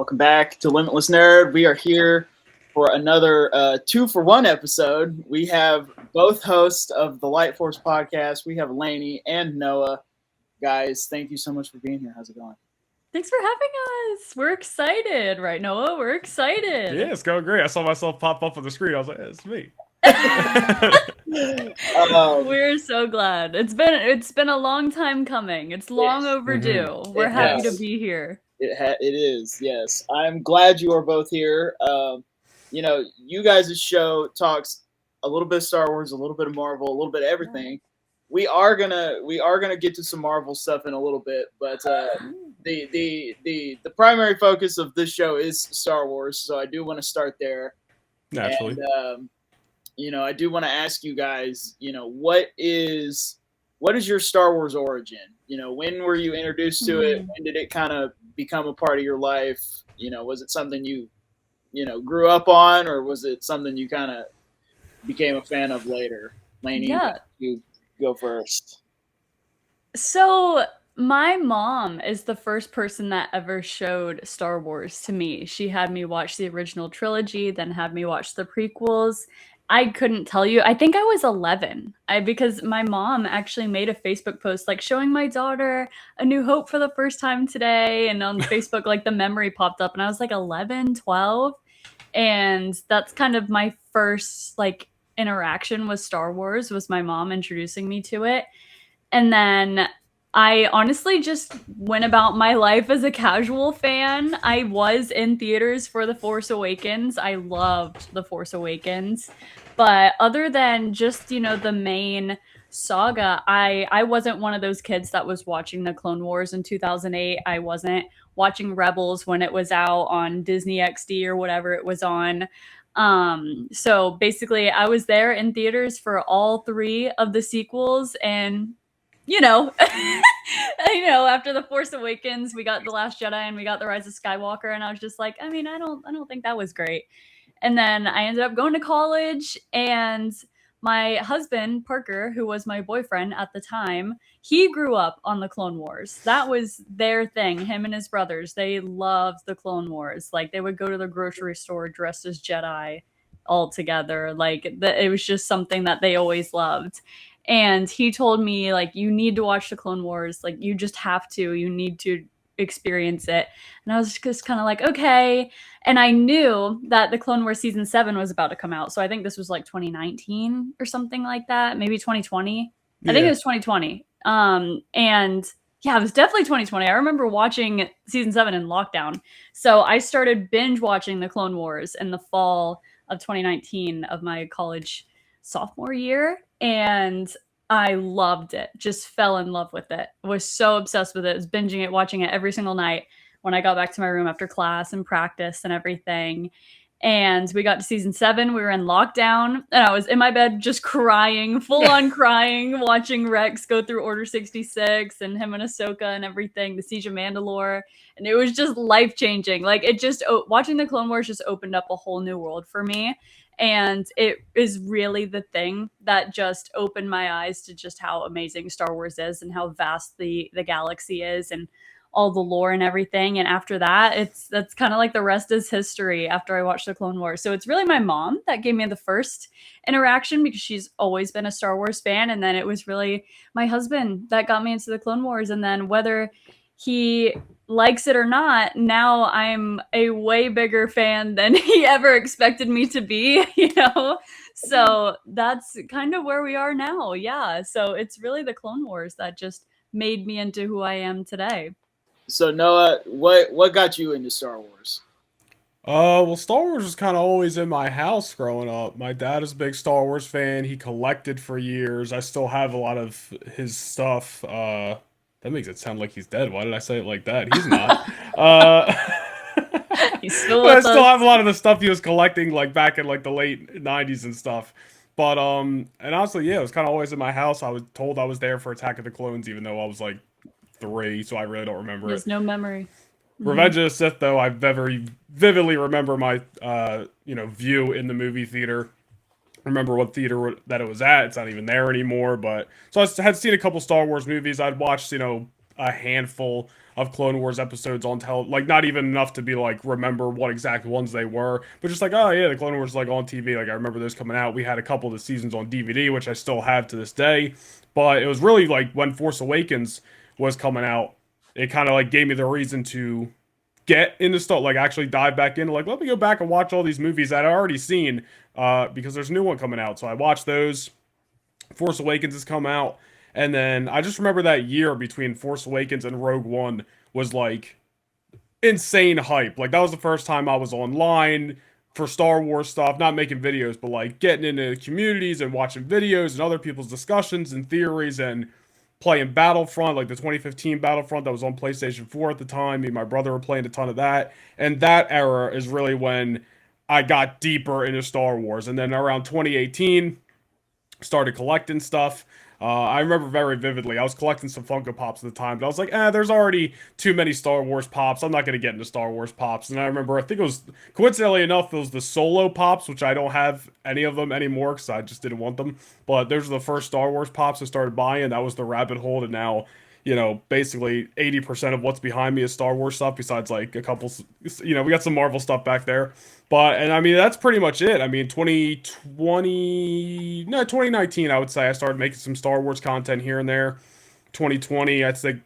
Welcome back to Limitless Nerd. We are here for another 2-for-1 episode. We have both hosts of the Lightforce Podcast. We have Laney and Noah. Guys, thank you so much for being here. How's it going? Thanks for having us. We're excited, right, Noah? We're excited. Yeah, it's going great. I saw myself pop up on the screen. I was like, it's me. We're so glad. It's been a long time coming. It's long overdue. Mm-hmm. We're happy to be here. It is, yes. I'm glad you are both here. You guys' show talks a little bit of Star Wars, a little bit of Marvel, a little bit of everything. Yeah. We are gonna get to some Marvel stuff in a little bit, but the primary focus of this show is Star Wars, so I do want to start there. Naturally. And, I do want to ask you guys, what is your Star Wars origin? When were you introduced to it? When did it kind of become a part of your life? Was it something you grew up on, or was it something you kind of became a fan of later? Laney, you go first. So my mom is the first person that ever showed Star Wars to me. She had me watch the original trilogy, then had me watch the prequels. I couldn't tell you. I think I was 11 because my mom actually made a Facebook post showing my daughter A New Hope for the first time today. And on Facebook, the memory popped up and I was 11, 12. And that's kind of my first interaction with Star Wars, was my mom introducing me to it. And then I honestly just went about my life as a casual fan. I was in theaters for The Force Awakens. I loved The Force Awakens. But other than just, the main saga, I wasn't one of those kids that was watching the Clone Wars in 2008. I wasn't watching Rebels when it was out on Disney XD or whatever it was on. So basically I was there in theaters for all 3 of the sequels, and after The Force Awakens, we got The Last Jedi and we got The Rise of Skywalker, and I was just I don't think that was great. And then I ended up going to college, and my husband, Parker, who was my boyfriend at the time, he grew up on the Clone Wars. That was their thing. Him and his brothers, they loved the Clone Wars. They would go to the grocery store dressed as Jedi all together. It was just something that they always loved. And he told me, you need to watch the Clone Wars. You just have to. You need to experience it. And I was just kind of okay. And I knew that the Clone Wars Season 7 was about to come out. So I think this was 2019 or something like that. Maybe 2020. Yeah. I think it was 2020. And yeah, it was definitely 2020. I remember watching Season 7 in lockdown. So I started binge watching the Clone Wars in the fall of 2019 of my college sophomore year. And I loved it. Just fell in love with it. Was so obsessed with it. I was binging it, watching it every single night when I got back to my room after class and practice and everything. And we got to Season 7. We were in lockdown, and I was in my bed just crying, full on crying, watching Rex go through Order 66 and him and Ahsoka and everything, the Siege of Mandalore. And it was just life-changing. Watching the Clone Wars just opened up a whole new world for me. And it is really the thing that just opened my eyes to just how amazing Star Wars is and how vast the galaxy is and all the lore and everything. And after that, that's kind of the rest is history after I watched the Clone Wars. So it's really my mom that gave me the first interaction, because she's always been a Star Wars fan. And then it was really my husband that got me into the Clone Wars. And then whether he likes it or not, now I'm a way bigger fan than he ever expected me to be, So that's kind of where we are now. Yeah. So it's really the Clone Wars that just made me into who I am today. So Noah, what got you into Star Wars? Well, Star Wars was kind of always in my house growing up. My dad is a big Star Wars fan. He collected for years. I still have a lot of his stuff. That makes it sound like he's dead. Why did I say it like that? He's not. He's still with I still us. have a lot of the stuff he was collecting back in the late 90s and stuff. But and honestly, yeah, it was kind of always in my house. I was told I was there for Attack of the Clones, even though I was 3, so I really don't remember There's no memory. Revenge of the Sith, though, I very vividly remember my view in the movie theater. Remember what theater that it was at. It's not even there anymore. But so I had seen a couple Star Wars movies. I'd watched a handful of Clone Wars episodes on like not even enough to be like remember what exact ones they were, but just like, oh yeah, the Clone Wars like on TV, like I remember those coming out. We had a couple of the seasons on DVD, which I still have to this day, but it was really like when Force Awakens was coming out, it kind of like gave me the reason to get into stuff, like actually dive back into like, let me go back and watch all these movies that I already seen, because there's a new one coming out. So I watched those. Force Awakens has come out, and then I just remember that year between Force Awakens and Rogue One was like insane hype. Like that was the first time I was online for Star Wars stuff, not making videos, but like getting into communities and watching videos and other people's discussions and theories and playing Battlefront, like the 2015 Battlefront that was on PlayStation 4 at the time. Me and my brother were playing a ton of that. And that era is really when I got deeper into Star Wars. And then around 2018, started collecting stuff. I remember very vividly, I was collecting some Funko Pops at the time, but I was like, there's already too many Star Wars Pops. I'm not going to get into Star Wars Pops. And I remember, I think it was, coincidentally enough, it was the Solo Pops, which I don't have any of them anymore because I just didn't want them. But those were the first Star Wars Pops I started buying. That was the rabbit hole, and now, you know, basically 80% of what's behind me is Star Wars stuff, besides like a couple, you know, we got some Marvel stuff back there. But, and I mean, that's pretty much it. I mean, 2019, I would say I started making some Star Wars content here and there. 2020, I think,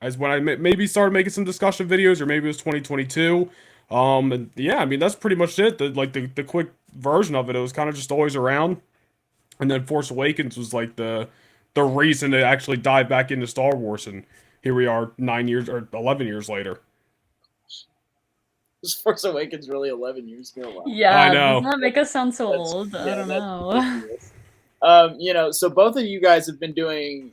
is when I maybe started making some discussion videos, or maybe it was 2022. And yeah, I mean, that's pretty much it. The quick version of it, it was kind of just always around. And then Force Awakens was like the reason to actually dive back into Star Wars. And here we are 9 years or 11 years later. Is Force Awakens really 11 years ago? Wow. Yeah, I know. doesn't that make us sound so old? I don't know. You know, so both of you guys have been doing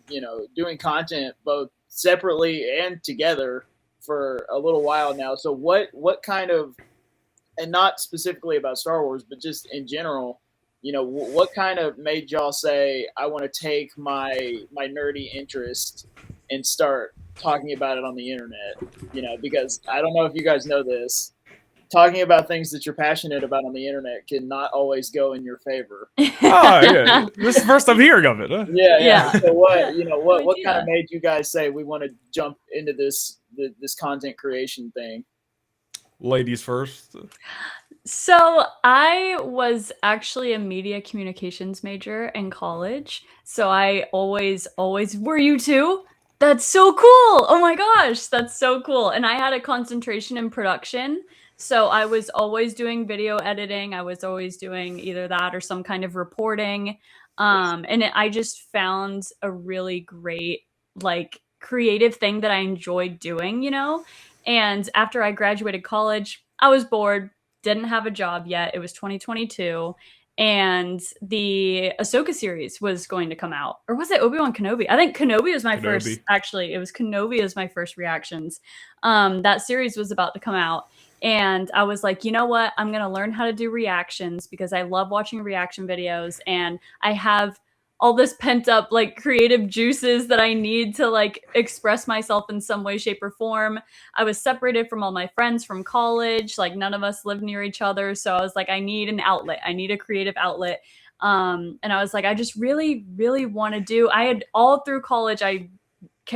content both separately and together for a little while now. So what kind of, and not specifically about Star Wars, but just in general, you know, what kind of made y'all say, I want to take my nerdy interest and start talking about it on the internet? You know, because I don't know if you guys know this, talking about things that you're passionate about on the internet can not always go in your favor. Yeah. This is the first I'm hearing of it. Huh? Yeah. So what kind of made you guys say we want to jump into this content creation thing? Ladies first. So I was actually a media communications major in college. So I always, were you too? That's so cool. Oh my gosh, that's so cool. And I had a concentration in production. So I was always doing video editing. I was always doing either that or some kind of reporting. I just found a really great, like, creative thing that I enjoyed doing, you know? And after I graduated college, I was bored, didn't have a job yet. It was 2022. And the Ahsoka series was going to come out. Or was it Obi-Wan Kenobi? I think Kenobi was my first, actually. It was Kenobi as my first reactions. That series was about to come out. And I was like, you know what? I'm going to learn how to do reactions because I love watching reaction videos. And I have all this pent up like creative juices that I need to like express myself in some way, shape, or form. I was separated from all my friends from college. Like none of us lived near each other. So I was like, I need an outlet. I need a creative outlet. And I was like, I just really, really want to do, I had all through college, I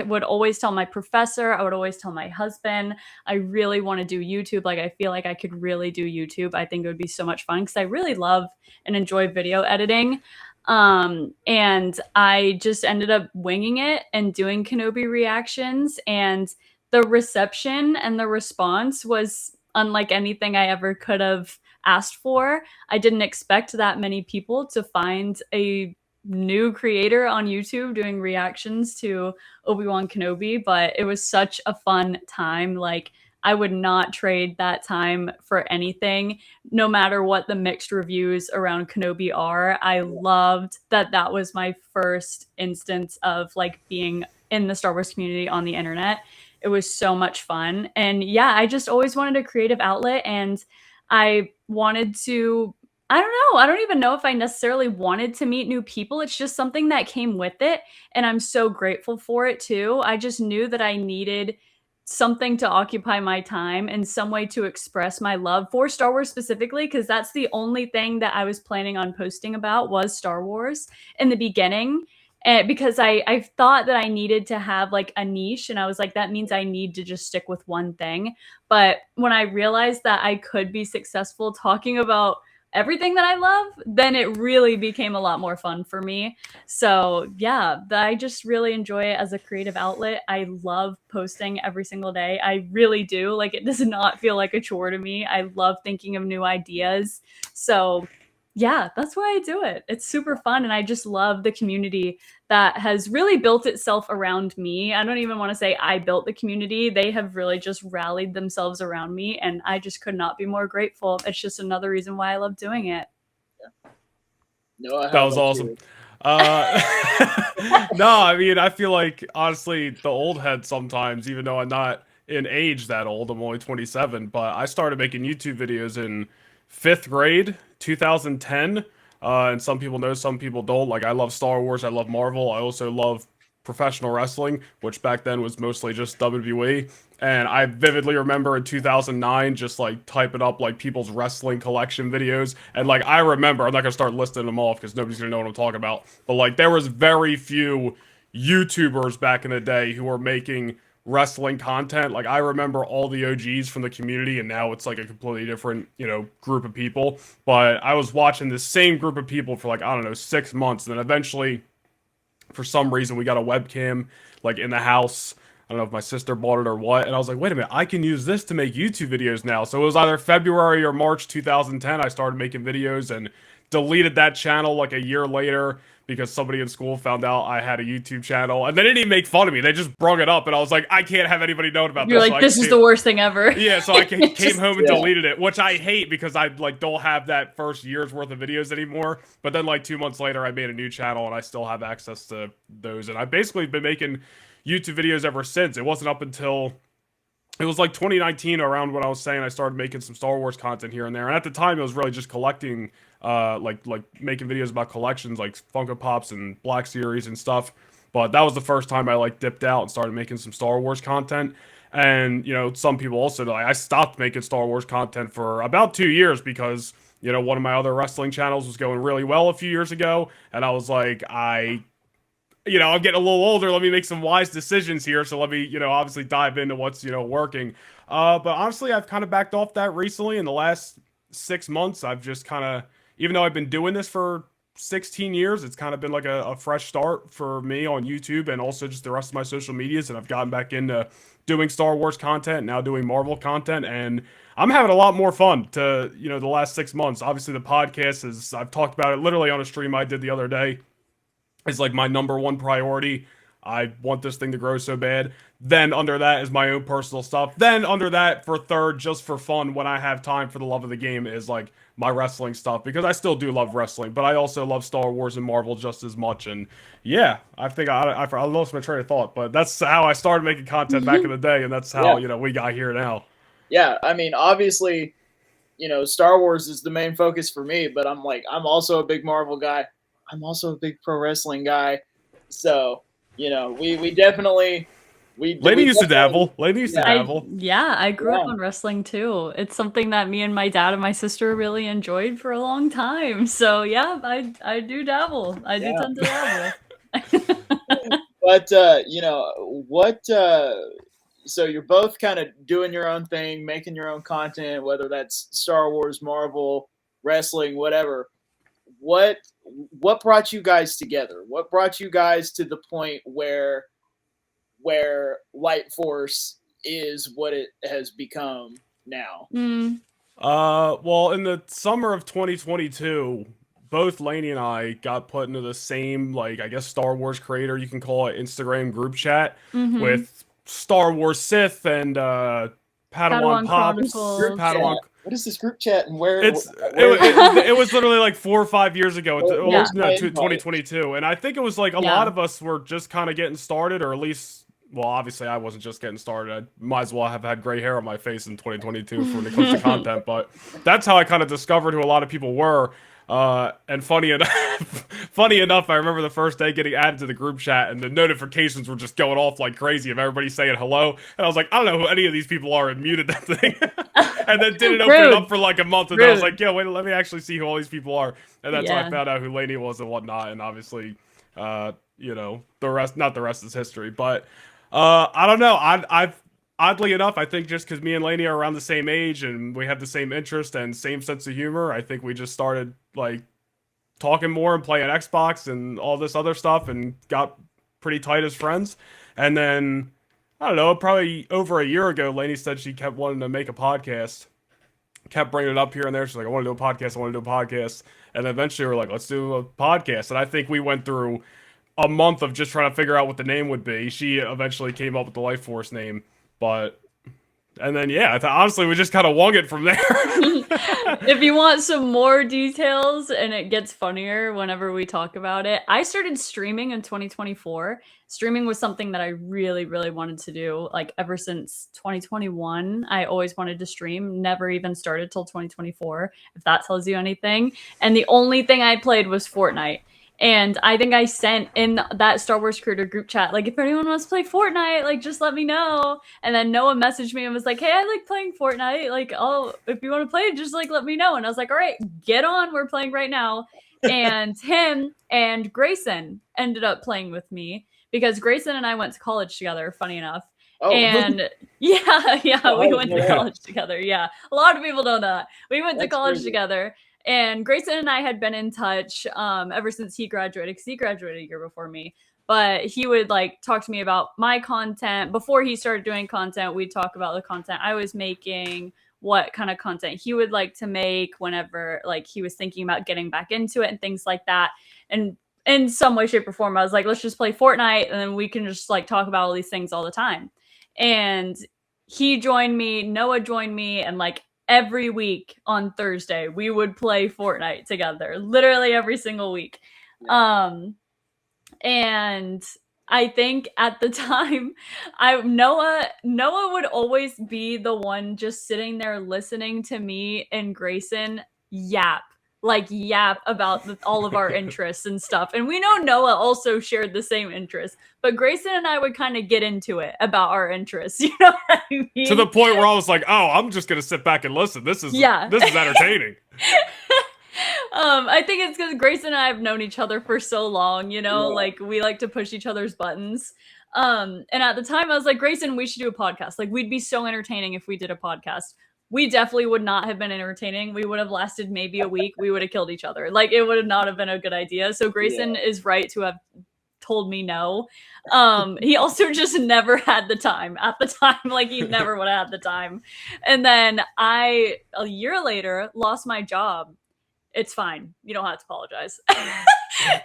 would always tell my professor, I would always tell my husband, I really want to do YouTube. Like, I feel like I could really do YouTube. I think it would be so much fun because I really love and enjoy video editing. And I just ended up winging it and doing Kenobi reactions, and the reception and the response was unlike anything I ever could have asked for. I didn't expect that many people to find a new creator on YouTube doing reactions to Obi-Wan Kenobi, but it was such a fun time. Like, I would not trade that time for anything, no matter what the mixed reviews around Kenobi are. I loved that that was my first instance of like being in the Star Wars community on the internet. It was so much fun. And yeah, I just always wanted a creative outlet, and I wanted to, I don't know. I don't even know if I necessarily wanted to meet new people. It's just something that came with it. And I'm so grateful for it too. I just knew that I needed something to occupy my time and some way to express my love for Star Wars specifically, because that's the only thing that I was planning on posting about was Star Wars in the beginning. And because I thought that I needed to have like a niche, and I was like, that means I need to just stick with one thing. But when I realized that I could be successful talking about everything that I love, then it really became a lot more fun for me. So yeah, I just really enjoy it as a creative outlet. I love posting every single day. I really do. Like, it does not feel like a chore to me. I love thinking of new ideas. So yeah, that's why I do it. It's super fun. And I just love the community that has really built itself around me. I don't even want to say I built the community. They have really just rallied themselves around me. And I just could not be more grateful. It's just another reason why I love doing it. Noah, That was awesome. No, I mean, I feel like, honestly, the old head sometimes, even though I'm not in age that old, I'm only 27, but I started making YouTube videos in 5th grade, 2010. And some people know, some people don't. Like, I love Star Wars, I love Marvel, I also love professional wrestling, which back then was mostly just WWE. And I vividly remember in 2009 just like typing up like people's wrestling collection videos. And like I remember, I'm not gonna start listing them off because nobody's gonna know what I'm talking about. But like there was very few YouTubers back in the day who were making wrestling content. Like I remember all the OGs from the community, and now it's like a completely different, group of people. But I was watching the same group of people for like, I don't know, 6 months. And then eventually, for some reason, we got a webcam like in the house. I don't know if my sister bought it or what. And I was like, wait a minute, I can use this to make YouTube videos now. So it was either February or March 2010, I started making videos and deleted that channel like a year later because somebody in school found out I had a YouTube channel. And they didn't even make fun of me. They just brung it up. And I was like, I can't have anybody know about You're this. like, So this is the worst thing ever. Yeah, so I came home and deleted it, which I hate because I like don't have that first year's worth of videos anymore. But then like 2 months later, I made a new channel and I still have access to those. And I've basically been making YouTube videos ever since. It wasn't up until it was like 2019 around when I was saying I started making some Star Wars content here and there. And at the time, it was really just collecting, like making videos about collections like Funko Pops and Black Series and stuff. But that was the first time I like dipped out and started making some Star Wars content. And some people also like I stopped making Star Wars content for about 2 years because one of my other wrestling channels was going really well a few years ago, and I was like I'm getting a little older. Let me make some wise decisions here. So let me, obviously dive into what's, working. But honestly, I've kind of backed off that recently. In the last 6 months, I've just kind of, even though I've been doing this for 16 years, it's kind of been like a fresh start for me on YouTube and also just the rest of my social medias. And I've gotten back into doing Star Wars content, now doing Marvel content. And I'm having a lot more fun the last 6 months. Obviously, the podcast is, I've talked about it literally on a stream I did the other day. Is like my number one priority. I want this thing to grow so bad. Then under that is my own personal stuff. Then under that, for third, just for fun, when I have time for the love of the game, is like my wrestling stuff. Because I still do love wrestling, but I also love Star Wars and Marvel just as much. And yeah, I think I lost my train of thought, but that's how I started making content back in the day, and that's how we got here now. Yeah, I mean, obviously, Star Wars is the main focus for me, but I'm also a big Marvel guy. I'm also a big pro wrestling guy. So, we definitely... Laney used to dabble. Laney used to dabble. I grew up on wrestling too. It's something that me and my dad and my sister really enjoyed for a long time. So, yeah, I do dabble. I do tend to dabble. But, so you're both kind of doing your own thing, making your own content, whether that's Star Wars, Marvel, wrestling, whatever. What brought you guys together? What brought you guys to the point where Lightforce is what it has become now? Well, in the summer of 2022, both Laney and I got put into the same, like, I guess Star Wars creator, you can call it, Instagram group chat with Star Wars Sith and Padawan Pops. Padawan. What is this group chat and where? It was literally like 4 or 5 years ago. 2022, and I think it was like a lot of us were just kind of getting started, or at least, well, obviously I wasn't just getting started. I might as well have had gray hair on my face in 2022 when it comes to content. But that's how I kind of discovered who a lot of people were. And funny enough, I remember the first day getting added to the group chat, and the notifications were just going off like crazy of everybody saying hello. And I was like, I don't know who any of these people are, and muted that thing. And then didn't open it up for like a month, and then I was like, yo, wait, let me actually see who all these people are. And that's how I found out who Laney was and whatnot. And obviously, not the rest is history. But I don't know. I've oddly enough, I think just because me and Laney are around the same age and we have the same interest and same sense of humor, I think we just started like talking more and playing Xbox and all this other stuff and got pretty tight as friends. And then I don't know, probably over a year ago, Laney said she kept wanting to make a podcast. Kept bringing it up here and there. She's like, I want to do a podcast. I want to do a podcast. And eventually we're like, let's do a podcast. And I think we went through a month of just trying to figure out what the name would be. She eventually came up with the Lightforce name. But, and then, yeah, honestly, we just kind of wung it from there. If you want some more details, and it gets funnier whenever we talk about it, I started streaming in 2024. Streaming was something that I really, really wanted to do. Like ever since 2021, I always wanted to stream. Never even started till 2024, if that tells you anything. And the only thing I played was Fortnite. And I think I sent in that Star Wars creator group chat, like, if anyone wants to play Fortnite, like, just let me know. And then Noah messaged me and was like, hey, I like playing Fortnite. Like, oh, if you want to play, just, like, let me know. And I was like, all right, get on. We're playing right now. And him and Grayson ended up playing with me because Grayson and I went to college together, funny enough. Oh. And yeah, we went to college together. Yeah, a lot of people don't know that. We went to college together. And Grayson and I had been in touch ever since he graduated, because he graduated a year before me. But he would like talk to me about my content. Before he started doing content, we'd talk about the content I was making, what kind of content he would like to make whenever like he was thinking about getting back into it and things like that. And in some way, shape, or form, I was like, let's just play Fortnite and then we can just like talk about all these things all the time. And he joined me, Noah joined me, and like every week on Thursday, we would play Fortnite together, literally every single week. Yeah. And I think at the time, Noah would always be the one just sitting there listening to me and Grayson yap about all of our interests and stuff. And we know Noah also shared the same interests, but Grayson and I would kind of get into it about our interests. You know what I mean? To the point where I was like, oh, I'm just going to sit back and listen. This is entertaining. I think it's because Grayson and I have known each other for so long, you know, like we like to push each other's buttons. And at the time I was like, Grayson, we should do a podcast. Like we'd be so entertaining if we did a podcast. We definitely would not have been entertaining. We would have lasted maybe a week. We would have killed each other. Like it would not have been a good idea. So Grayson is right to have told me no. He also just never had the time at the time. Like he never would have had the time. And then a year later, lost my job. It's fine. You don't have to apologize.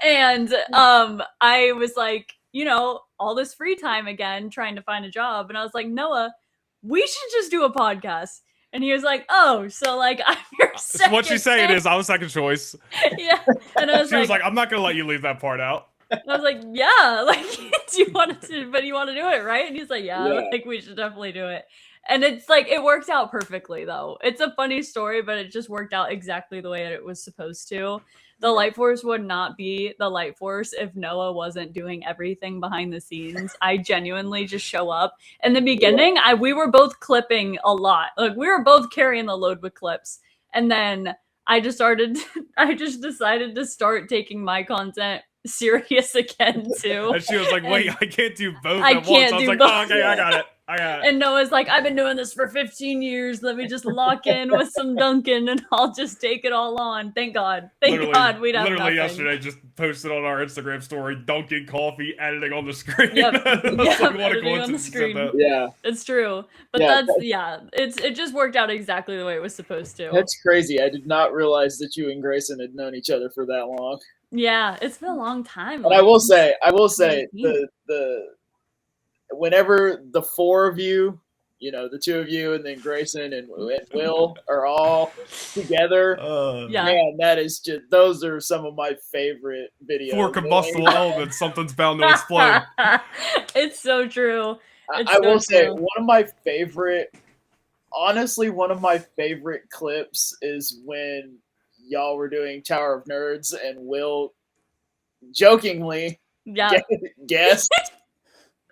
And I was like, you know, all this free time again, trying to find a job. And I was like, Noah, we should just do a podcast. And he was like, oh, so like I'm your second. What she's saying is I was second choice. Yeah. And I was was like, I'm not going to let you leave that part out. And I was like, yeah, like, do you want to, but you want to do it, right? And he's like, yeah, like we should definitely do it. And it's like, it worked out perfectly though. It's a funny story, but it just worked out exactly the way that it was supposed to. The Lightforce would not be the Lightforce if Noah wasn't doing everything behind the scenes. I genuinely just show up. In the beginning, we were both clipping a lot. Like we were both carrying the load with clips. And then I just decided to start taking my content serious again too. And she was like, wait, I can't do both at once. I was like, oh, okay, I got it. And Noah's like, I've been doing this for 15 years. Let me just lock in with some Dunkin' and I'll just take it all on. Thank God. Thank God we'd have literally nothing. Yesterday, just posted on our Instagram story, Dunkin' coffee, editing on the screen. Yep. Like, what a coincidence on the screen. Yeah. It's true. But it just worked out exactly the way it was supposed to. That's crazy. I did not realize that you and Grayson had known each other for that long. Yeah, it's been a long time. But I will say, the whenever the four of you, you know, the two of you and then Grayson and Will are all together, man, that is just, those are some of my favorite videos. Four combustible elements, something's bound to explode. It's so true. I will say, one of my favorite clips is when y'all were doing Tower of Nerds and Will jokingly guessed.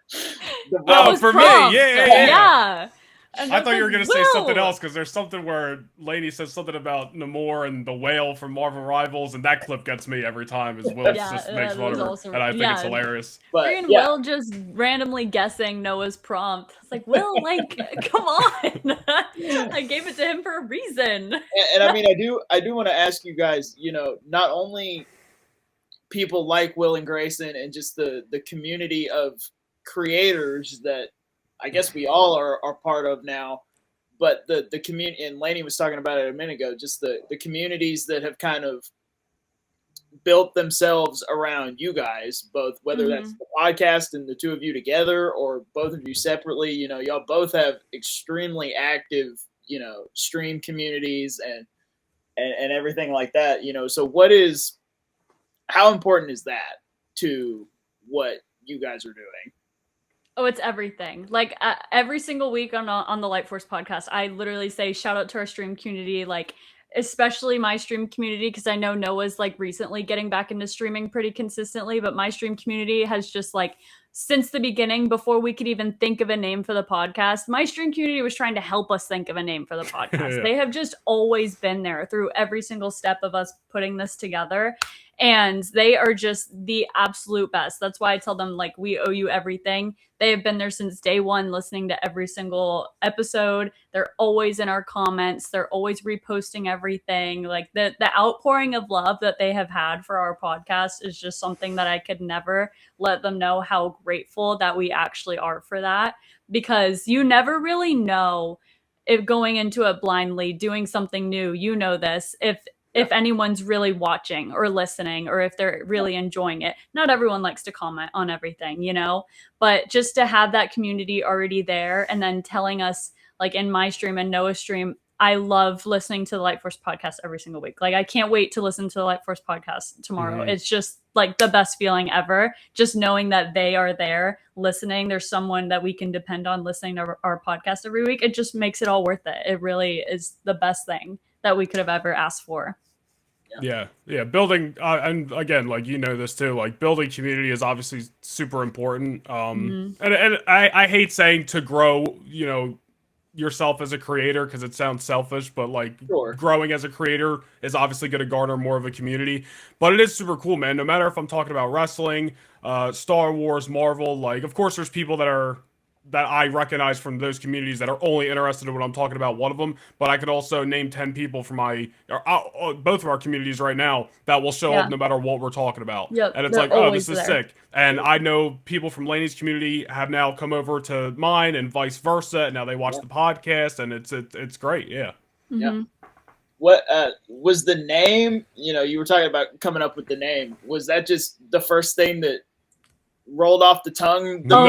For me, yeah. And I thought you were like, gonna say something Will! else because there's something where Laney says something about Namor and the whale from Marvel Rivals, and that clip gets me every time. As Will Yeah, just that makes fun was of her, also and I think it's yeah. hilarious. But Freaking yeah, Will just randomly guessing Noah's prompt. It's like, Will, like, come on. I gave it to him for a reason. and I mean, I do want to ask you guys, you know, not only people like Will and Grayson and just the community of creators that I guess we all are part of now, but the community, and Laney was talking about it a minute ago, just the communities that have kind of built themselves around you guys, both whether that's the podcast and the two of you together or both of you separately. You know, y'all both have extremely active, you know, stream communities and everything like that. You know, so how important is that to what you guys are doing? Oh, it's everything. Like every single week on the Lightforce podcast, I literally say shout out to our stream community, like especially my stream community, because I know Noah's like recently getting back into streaming pretty consistently, but my stream community has just like since the beginning, before we could even think of a name for the podcast, my stream community was trying to help us think of a name for the podcast. Yeah. They have just always been there through every single step of us putting this together. And they are just the absolute best. That's why I tell them, like, we owe you everything. They have been there since day one, listening to every single episode. They're always in our comments. They're always reposting everything. Like, the outpouring of love that they have had for our podcast is just something that I could never let them know how grateful that we actually are for that. Because you never really know, if going into it blindly, doing something new, you know this, if anyone's really watching or listening or if they're really enjoying it. Not everyone likes to comment on everything, you know, but just to have that community already there and then telling us, like in my stream and Noah's stream, I love listening to the Lightforce podcast every single week. Like, I can't wait to listen to the Lightforce podcast tomorrow. Mhm. It's just like the best feeling ever. Just knowing that they are there listening. There's someone that we can depend on listening to our podcast every week. It just makes it all worth it. It really is the best thing that we could have ever asked for. Yeah. Building, and again, like, you know this too, like, building community is obviously super important. And I hate saying to grow, you know, yourself as a creator because it sounds selfish, but like Sure. growing as a creator is obviously going to garner more of a community. But it is super cool, man. No matter if I'm talking about wrestling, Star Wars, Marvel, like, of course, there's people that I recognize from those communities that are only interested in what I'm talking about, one of them, but I could also name 10 people from both of our communities right now that will show up no matter what we're talking about. Yep, and it's they're like, oh, this always is there. sick. And I know people from Laney's community have now come over to mine and vice versa, and now they watch the podcast, and it's great, yeah. Yeah. What was the name? You know, you were talking about coming up with the name. Was that just the first thing that rolled off the tongue? No.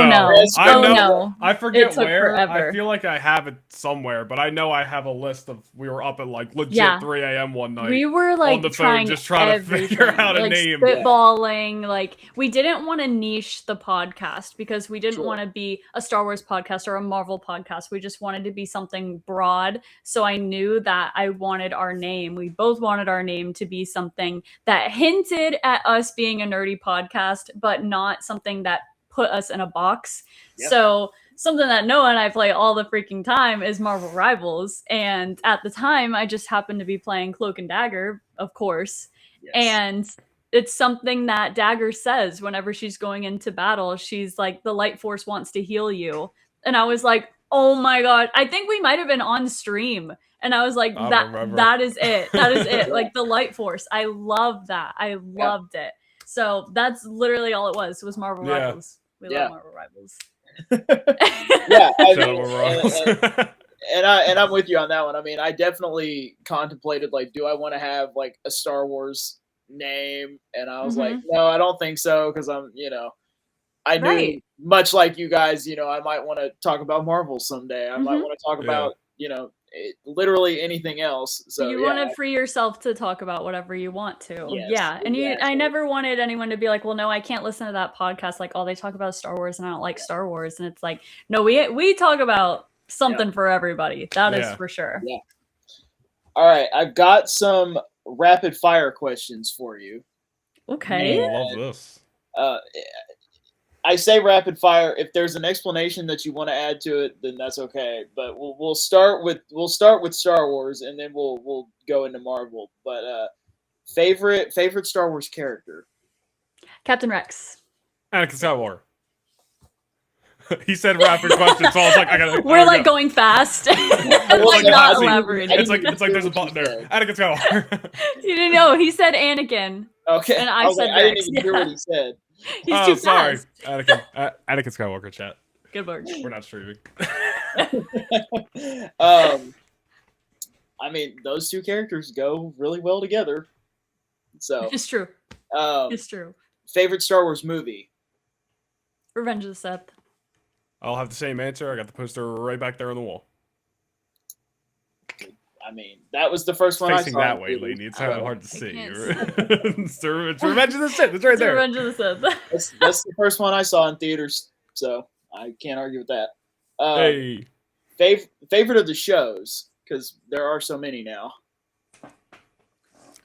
I forget where. Forever. I feel like I have it somewhere, but I know I have a list of. We were up at like legit 3 a.m. one night. We were like on the phone, just trying to figure out a like name. spitballing. Like, we didn't want to niche the podcast because we didn't want to be a Star Wars podcast or a Marvel podcast. We just wanted to be something broad. So I knew that I wanted our name. We both wanted our name to be something that hinted at us being a nerdy podcast, but not something that put us in a box. So something that Noah and I play all the freaking time is Marvel Rivals. And at the time, I just happened to be playing Cloak and Dagger, of course. And it's something that Dagger says whenever she's going into battle. She's like, the Lightforce wants to heal you. And I was like, oh my God. I think we might have been on stream. And I was like, that is it. That is it. Like, the Lightforce. I love that. I loved it. So that's literally all it was Marvel Rivals. We love Marvel Rivals. And I'm with you on that one. I mean, I definitely contemplated, like, do I want to have like a Star Wars name? And I was like, no, I don't think so, because I'm, you know, I knew much like you guys, you know, I might want to talk about Marvel someday. I might want to talk about, you know, literally anything else. So you want to free yourself to talk about whatever you want to. And exactly. I never wanted anyone to be like, well, no, I can't listen to that podcast. Like, all they talk about is Star Wars and I don't like Star Wars. And it's like, no, we talk about something for everybody. That is for sure. All right. I've got some rapid fire questions for you. Okay. I love this. I say rapid fire. If there's an explanation that you want to add to it, then that's okay. But we'll start with Star Wars, and then we'll go into Marvel. But favorite Star Wars character? Captain Rex. Anakin Skywalker. He said rapid question, so I was like, We're like going fast. Like not elaborating. It's like there's a button there. Anakin Skywalker. You didn't know. He said Anakin. Okay. And I said I didn't Rex. even hear what he said. He's too sorry. fast. Anakin Skywalker chat. Good work. We're not streaming. I mean, those two characters go really well together. So It's true. It's true. Favorite Star Wars movie? Revenge of the Sith. I'll have the same answer. I got the poster right back there on the wall. I mean, that was the first one I saw. Facing that way, Laney. It's hard to see. It's Revenge of the Sith. It's right there. Revenge of the Sith. That's the first one I saw in theaters, so I can't argue with that. Hey. Favorite of the shows, because there are so many now.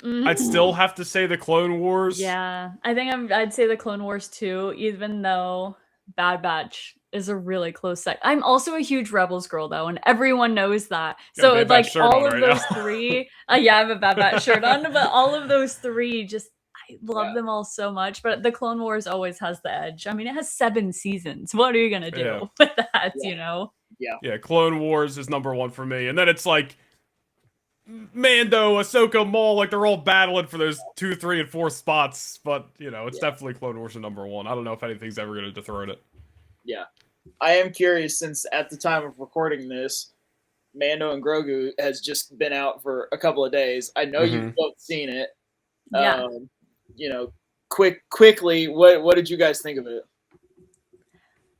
I'd still have to say the Clone Wars. Yeah, I think I'd say the Clone Wars too, even though Bad Batch is a really close second. I'm also a huge Rebels girl though, and everyone knows that. So like all of those three, yeah, I have a Bad Batch shirt on, but all of those three, just I love them all so much. But the Clone Wars always has the edge. I mean, it has 7 seasons. What are you gonna do with that? You know? Yeah. Clone Wars is number 1 for me, and then it's like Mando, Ahsoka, Maul, like they're all battling for those 2, 3, and 4 spots. But you know, it's definitely Clone Wars is number 1. I don't know if anything's ever gonna dethrone it. Yeah. I am curious, since at the time of recording this, Mando and Grogu has just been out for a couple of days. I know you've both seen it. Yeah. You know, quickly, what did you guys think of it?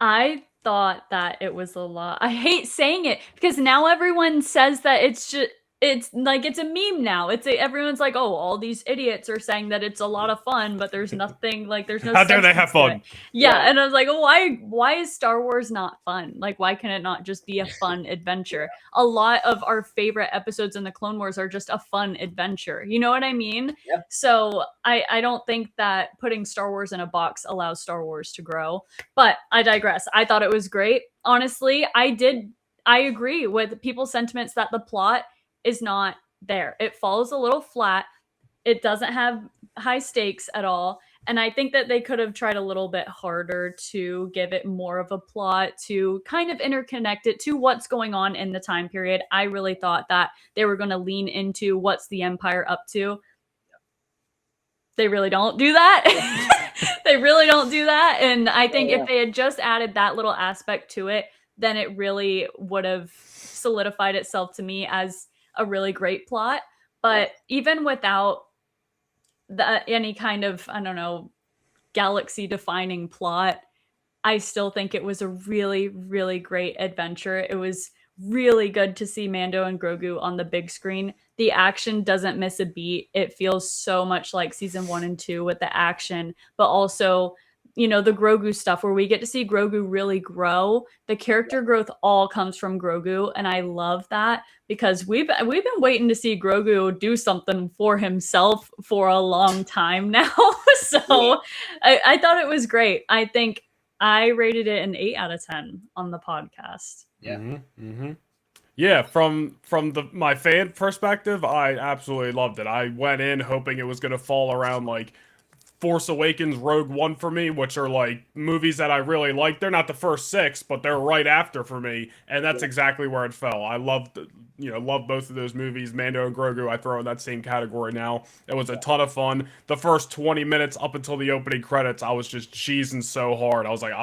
I thought that it was a lot. I hate saying it because now everyone says that it's like it's a meme now. Everyone's like, oh, all these idiots are saying that it's a lot of fun, but there's nothing like there's no. How dare they have fun? Yeah, and I was like, oh, why is Star Wars not fun? Like, why can it not just be a fun adventure? A lot of our favorite episodes in the Clone Wars are just a fun adventure. You know what I mean? Yeah. So I don't think that putting Star Wars in a box allows Star Wars to grow. But I digress. I thought it was great. Honestly, I agree with people's sentiments that the plot is not there. It falls a little flat. It doesn't have high stakes at all. And I think that they could have tried a little bit harder to give it more of a plot, to kind of interconnect it to what's going on in the time period. I really thought that they were going to lean into what's the Empire up to. They really don't do that. They really don't do that. And I think if they had just added that little aspect to it, then it really would have solidified itself to me as a really great plot. But even without any kind of, I don't know, galaxy defining plot, I still think it was a really, really great adventure. It was really good to see Mando and Grogu on the big screen. The action doesn't miss a beat. It feels so much like season 1 and 2 with the action, but also, you know, the Grogu stuff where we get to see Grogu really grow. The character growth all comes from Grogu, and I love that because we've been waiting to see Grogu do something for himself for a long time now. So I thought it was great. I think I rated it an 8 out of 10 on the podcast. Yeah. Yeah, from my fan perspective, I absolutely loved it. I went in hoping it was going to fall around like Force Awakens, Rogue One for me, which are like movies that I really like. They're not the first 6, but they're right after for me, and that's exactly where it fell. I loved both of those movies. Mando and Grogu, I throw in that same category now. It was a ton of fun. The first 20 minutes up until the opening credits, I was just cheesing so hard. I was like,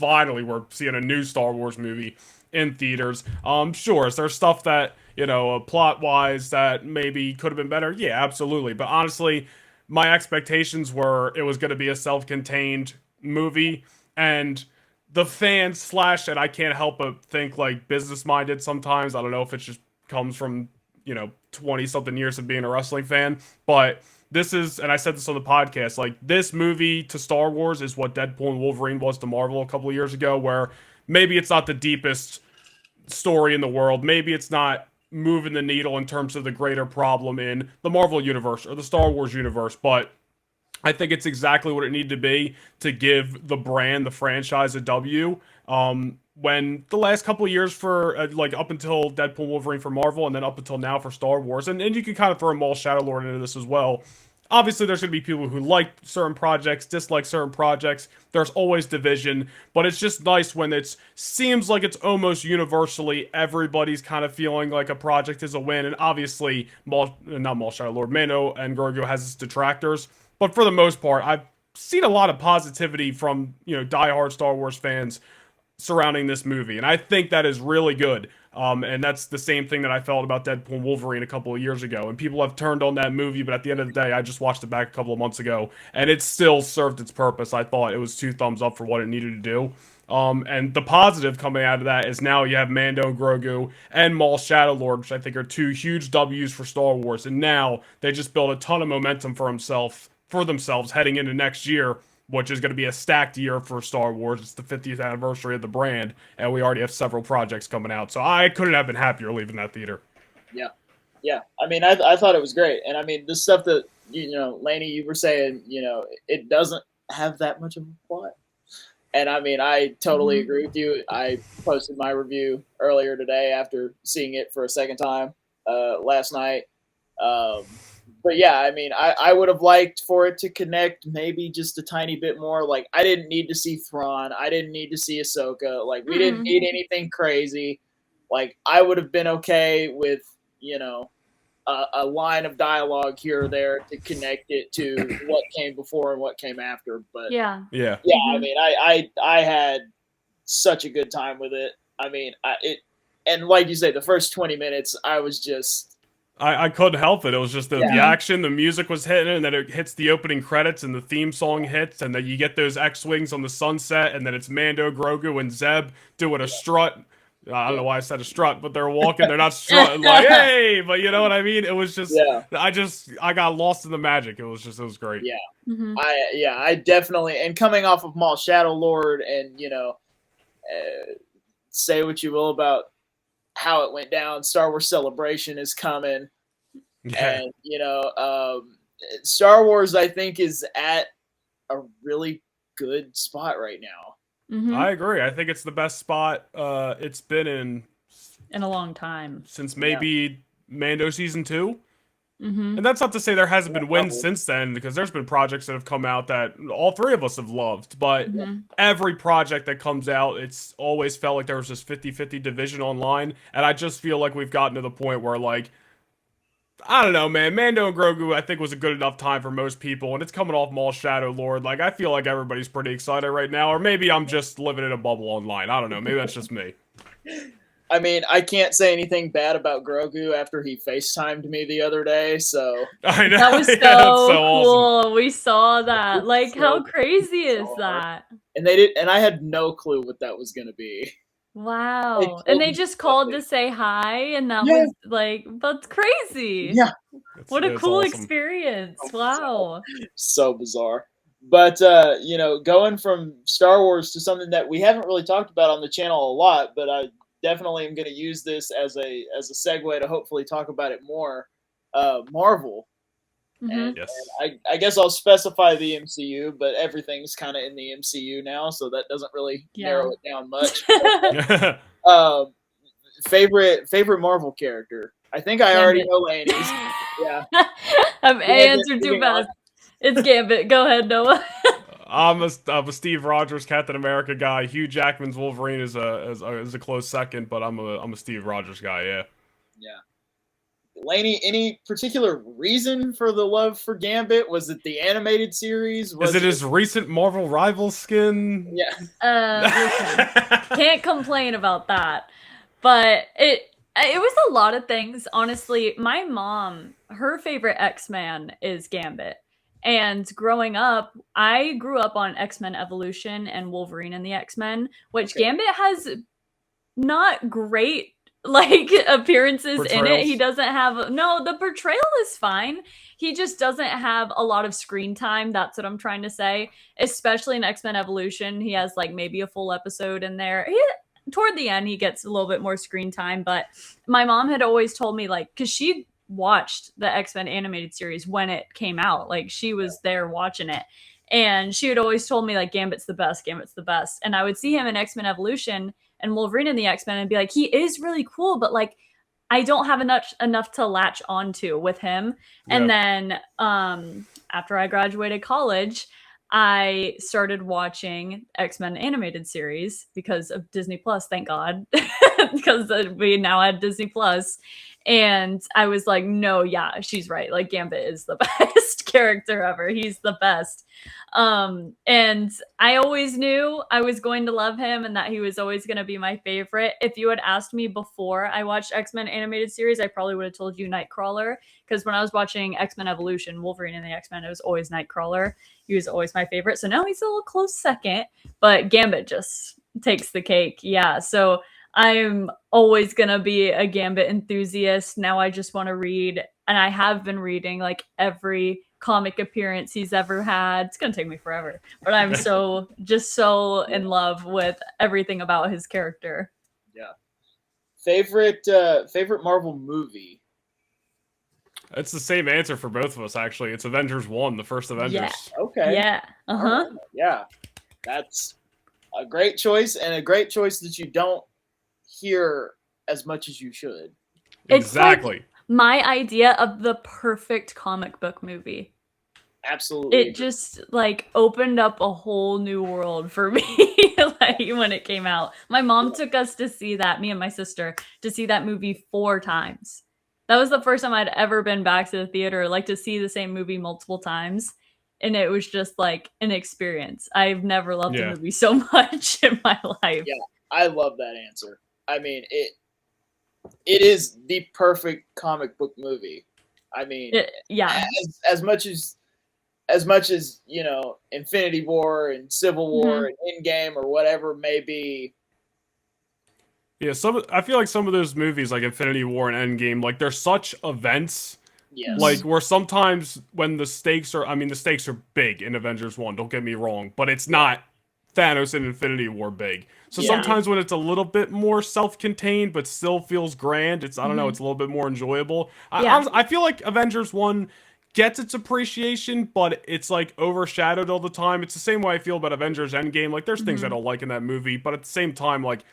we're seeing a new Star Wars movie in theaters. Sure, is there stuff that, you know, plot-wise that maybe could have been better? Yeah, absolutely. But honestly, my expectations were it was going to be a self-contained movie, and the fans and I can't help but think like business-minded sometimes. I don't know if it just comes from, you know, 20-something years of being a wrestling fan, but this is, and I said this on the podcast, like this movie to Star Wars is what Deadpool and Wolverine was to Marvel a couple of years ago, where maybe it's not the deepest story in the world, maybe it's not moving the needle in terms of the greater problem in the Marvel universe or the Star Wars universe, but I think it's exactly what it needed to be to give the brand, the franchise, a W. When the last couple of years for like up until Deadpool Wolverine for Marvel and then up until now for Star Wars, and you can kind of throw Maul Shadowlord into this as well. Obviously, there's going to be people who like certain projects, dislike certain projects. There's always division, but it's just nice when it seems like it's almost universally everybody's kind of feeling like a project is a win. And obviously, not Maul Shadowlord, Mando and Grogu has its detractors, but for the most part, I've seen a lot of positivity from diehard Star Wars fans surrounding this movie, and I think that is really good. And that's the same thing that I felt about Deadpool and Wolverine a couple of years ago. And people have turned on that movie, but at the end of the day, I just watched it back a couple of months ago, and it still served its purpose. I thought it was 2 thumbs up for what it needed to do. And the positive coming out of that is now you have Mando, Grogu, and Maul Shadowlord, which I think are 2 huge W's for Star Wars. And now they just built a ton of momentum for themselves heading into next year, which is going to be a stacked year for Star Wars. It's the 50th anniversary of the brand, and we already have several projects coming out. So I couldn't have been happier leaving that theater. Yeah. I mean, I thought it was great. And I mean, the stuff that, Laney, you were saying, it doesn't have that much of a plot. And I mean, I totally agree with you. I posted my review earlier today after seeing it for a second time last night. But yeah, I mean, I would have liked for it to connect maybe just a tiny bit more. Like, I didn't need to see Thrawn. I didn't need to see Ahsoka. Like, we didn't need anything crazy. Like, I would have been okay with, a line of dialogue here or there to connect it to what came before and what came after. But Yeah. I mean, I had such a good time with it. I mean, and like you say, the first 20 minutes, I was just. I couldn't help it. It was just the action, the music was hitting, and then it hits the opening credits, and the theme song hits, and then you get those X-Wings on the sunset, and then it's Mando, Grogu, and Zeb doing a strut. I don't know why I said a strut, but they're walking, they're not strutting like, hey, but you know what I mean? It was just, I got lost in the magic. It was great. Mm-hmm. I definitely, and coming off of Maul Shadowlord, and, say what you will about how it went down. Star Wars Celebration is coming, and Star Wars, I think, is at a really good spot right now. I agree. I think it's the best spot it's been in a long time, since maybe Mando season 2. And that's not to say there hasn't been wins since then, because there's been projects that have come out that all 3 of us have loved, but every project that comes out, it's always felt like there was this 50-50 division online, and I just feel like we've gotten to the point where, like, I don't know, man, Mando and Grogu, I think, was a good enough time for most people, and it's coming off Maul Shadowlord. Like, I feel like everybody's pretty excited right now, or maybe I'm just living in a bubble online. I don't know, maybe that's just me. I mean, I can't say anything bad about Grogu after he FaceTimed me the other day, so. I know. That was so, cool. Awesome. We saw that. Like, how crazy is that? And they did, and I had no clue what that was going to be. Wow. And they just called to say hi, and that was like, that's crazy. Yeah. What a cool experience. Wow. So bizarre. But, going from Star Wars to something that we haven't really talked about on the channel a lot, but I definitely am going to use this as a segue to hopefully talk about it more. Marvel. And I guess I'll specify the MCU, but everything's kind of in the MCU now, so that doesn't really narrow it down much. Favorite Marvel character? I think I already know Laney's. Yeah. I've answered too fast. It's Gambit. Go ahead, Noah. I'm a Steve Rogers Captain America guy. Hugh Jackman's Wolverine is a close second, but I'm a Steve Rogers guy. Yeah. Laney, any particular reason for the love for Gambit? Was it the animated series? Is it his recent Marvel Rivals skin? Yeah. Can't complain about that. But it was a lot of things. Honestly, my mom, her favorite X-Man is Gambit. And growing up, I grew up on X-Men Evolution and Wolverine and the X-Men, which Gambit has not great appearances in it. He doesn't have the portrayal is fine. He just doesn't have a lot of screen time. That's what I'm trying to say. Especially in X-Men Evolution, he has maybe a full episode in there. Toward the end, he gets a little bit more screen time. But my mom had always told me because she watched the X-Men animated series when it came out. Like, she was there watching it. And she had always told me, like, Gambit's the best, Gambit's the best. And I would see him in X-Men Evolution and Wolverine in the X-Men and be like, he is really cool, but, like, I don't have enough to latch onto with him. And then after I graduated college, I started watching X-Men animated series because of Disney Plus, thank God, because we now had Disney Plus. And I was like, no, yeah, she's right. Like, Gambit is the best character ever. He's the best. And I always knew I was going to love him and that he was always going to be my favorite. If you had asked me before I watched X-Men animated series, I probably would have told you Nightcrawler, because when I was watching X-Men Evolution, Wolverine and the X-Men, it was always Nightcrawler. He was always my favorite. So now he's a little close second, but Gambit just takes the cake. Yeah. So I'm always going to be a Gambit enthusiast. Now I just want to read, and I have been reading like every comic appearance he's ever had. It's going to take me forever, but I'm so in love with everything about his character. Yeah. Favorite Marvel movie? It's the same answer for both of us, actually. It's Avengers 1, the first Avengers. Yeah. Okay. Yeah. Uh-huh. Right. Yeah. That's a great choice, and a great choice that you don't hear as much as you should. Exactly. It's like my idea of the perfect comic book movie. Absolutely. It just like opened up a whole new world for me like when it came out. My mom took us to see that, me and my sister, to see that movie 4 times. That was the first time I'd ever been back to the theater, like to see the same movie multiple times. And it was just like an experience. I've never loved a movie so much in my life. Yeah, I love that answer. I mean, it is the perfect comic book movie. I mean, as much as you know, Infinity War and Civil War and Endgame or whatever may be. Yeah, I feel like some of those movies, like Infinity War and Endgame, like they're such events. Yes. Like where sometimes when the stakes are big in Avengers 1. Don't get me wrong, but it's not Thanos and Infinity War big. So sometimes when it's a little bit more self-contained but still feels grand, it's I don't know, it's a little bit more enjoyable. I feel like Avengers 1 gets its appreciation, but it's like overshadowed all the time. It's the same way I feel about Avengers Endgame. Like there's things I don't like in that movie, but at the same time, like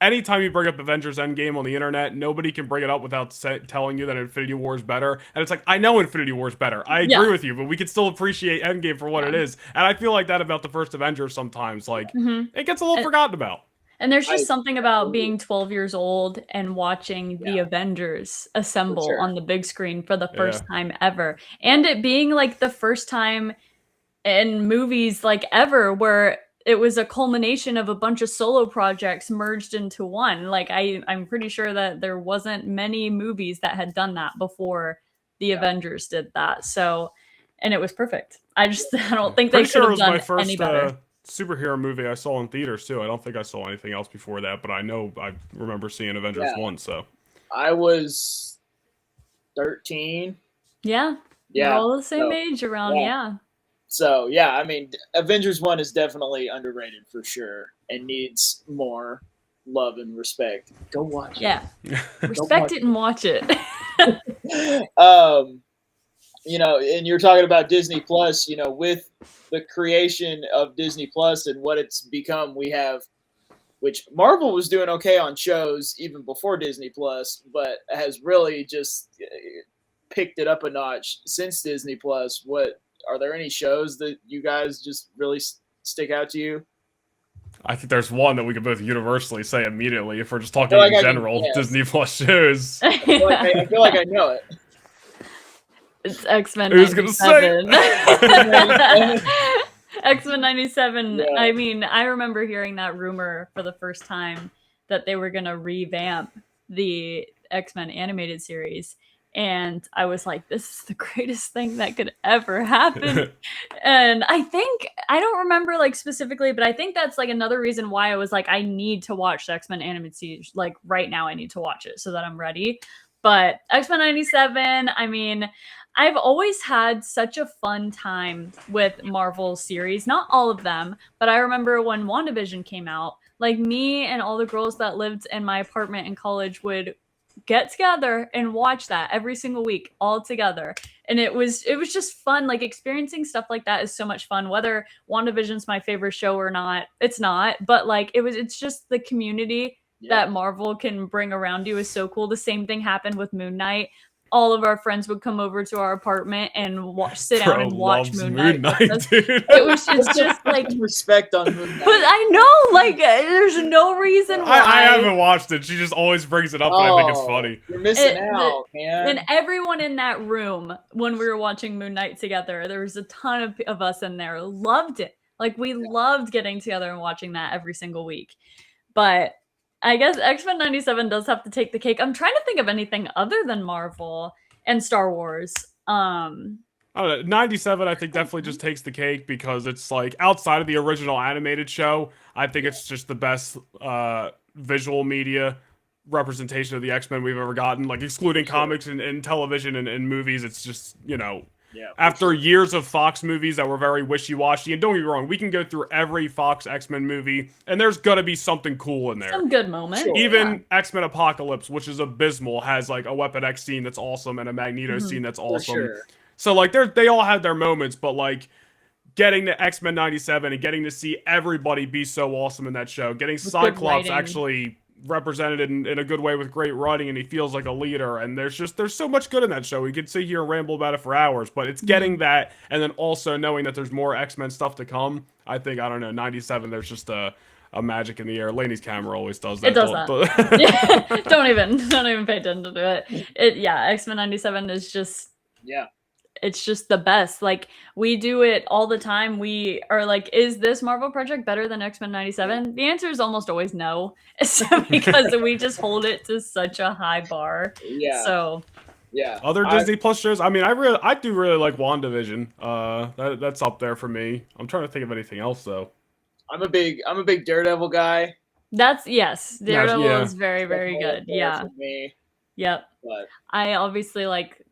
anytime you bring up Avengers Endgame on the internet, nobody can bring it up without telling you that Infinity War is better. And it's like, I know Infinity War is better. I agree with you, but we can still appreciate Endgame for what it is. And I feel like that about the first Avengers sometimes. Like, it gets a little forgotten about. And there's just something about being 12 years old and watching the Avengers assemble on the big screen for the first time ever. And it being like the first time in movies like ever where it was a culmination of a bunch of solo projects merged into one. Like I'm pretty sure that there wasn't many movies that had done that before the Avengers did that. So, and it was perfect. I don't think they could have done any better. Superhero movie I saw in theaters too. I don't think I saw anything else before that, but I know I remember seeing Avengers 1. So I was 13. Yeah, we're all the same age around. So yeah, I mean, Avengers 1 is definitely underrated for sure, and needs more love and respect. Go watch it. Yeah, respect it and watch it. You know, and you're talking about Disney Plus. You know, with the creation of Disney Plus and what it's become, we have, which Marvel was doing okay on shows even before Disney Plus, but has really just picked it up a notch since Disney Plus. What are there any shows that you guys just really stick out to you? I think there's one that we could both universally say immediately if we're just talking in general Disney Plus shows. I feel like I know it. It's X-Men 97. X-Men 97. Yeah. I mean, I remember hearing that rumor for the first time that they were going to revamp the X-Men animated series. And I was like, this is the greatest thing that could ever happen. And I don't remember like specifically, but I think that's like another reason why I was like, I need to watch the X-Men animated series. Like right now I need to watch it so that I'm ready. But X-Men 97, I mean, I've always had such a fun time with Marvel series. Not all of them, but I remember when WandaVision came out, like me and all the girls that lived in my apartment in college would get together and watch that every single week all together. And it was just fun. Like, experiencing stuff like that is so much fun. Whether WandaVision's my favorite show or not, it's not. But like, it's just the community that Marvel can bring around you is so cool. The same thing happened with Moon Knight. All of our friends would come over to our apartment and sit down and watch Moon Knight. Dude. It's just like respect on Moon Knight. But I know, like, there's no reason why. I haven't watched it. She just always brings it up, and I think it's funny. You're missing out, man. And everyone in that room, when we were watching Moon Knight together, there was a ton of us in there, loved it. Like, we loved getting together and watching that every single week. But I guess X-Men 97 does have to take the cake. I'm trying to think of anything other than Marvel and Star Wars. I don't know, 97 I think definitely just takes the cake because it's like outside of the original animated show, I think it's just the best visual media representation of the X-Men we've ever gotten, like excluding comics and television and movies. It's just, you know, after years of Fox movies that were very wishy-washy, and don't get me wrong, we can go through every Fox X-Men movie, and there's gonna be something cool in there. Some good moments. Sure. Even X-Men Apocalypse, which is abysmal, has like a Weapon X scene that's awesome and a Magneto scene that's awesome. Sure. So like they all had their moments, but like getting to X-Men 97 and getting to see everybody be so awesome in that show, getting Cyclops actually represented in a good way with great writing, and he feels like a leader, and there's so much good in that show. We could sit here and ramble about it for hours, but it's getting that, and then also knowing that there's more X-Men stuff to come. I think, I don't know, 97, there's just a magic in the air. Laney's camera always does that. It does that. Yeah, don't even pay attention to it. X-Men 97 is just it's just the best. Like, we do it all the time. We are like, is this Marvel project better than X-Men 97? The answer is almost always no. Because we just hold it to such a high bar. Yeah. So other Disney Plus shows, I mean, I do really like WandaVision. That's up there for me. I'm trying to think of anything else though. I'm a big Daredevil guy. Daredevil is very, very good. Yeah. For me. Yep. But I obviously like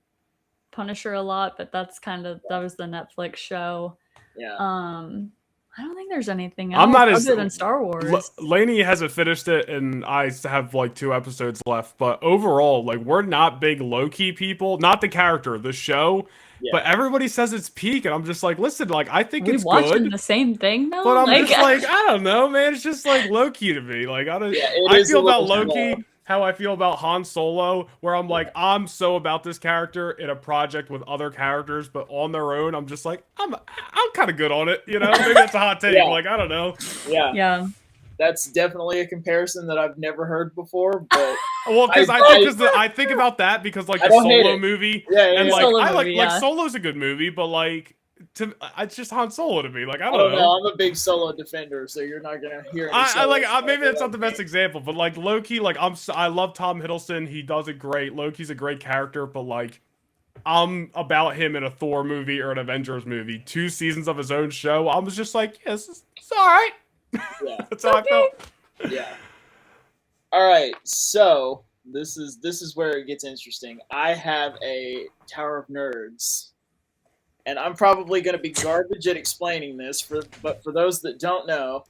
Punisher a lot, but that was the Netflix show. Yeah. I don't think there's anything else I'm not other than Star Wars. Laney hasn't finished it, and I have like 2 episodes left. But overall, like, we're not big Loki people. Not the character, the show. Yeah. But everybody says it's peak, and I'm just like, listen, like, I think it's good. We watching the same thing though. But I'm just like, I don't know, man. It's just like Loki to me. Like, I feel about Loki how I feel about Han Solo, where I'm like, I'm so about this character in a project with other characters, but on their own, I'm just like, I'm kind of good on it, you know? Maybe that's a hot take. Like, I don't know. Yeah. That's definitely a comparison that I've never heard before, but well, because I think about that because like the Solo movie, and like Solo's a good movie, but like it's just Han Solo to me. Like, I don't know. I'm a big Solo defender, so you're not gonna hear. Maybe that's not the best example, but like Loki, like I love Tom Hiddleston. He does it great. Loki's a great character, but like I'm about him in a Thor movie or an Avengers movie. 2 seasons of his own show, I was just like, yes, it's all right. Yeah, that's how I felt. Yeah. All right, so this is where it gets interesting. I have a Tower of Nerds. And I'm probably going to be garbage at explaining this, but for those that don't know,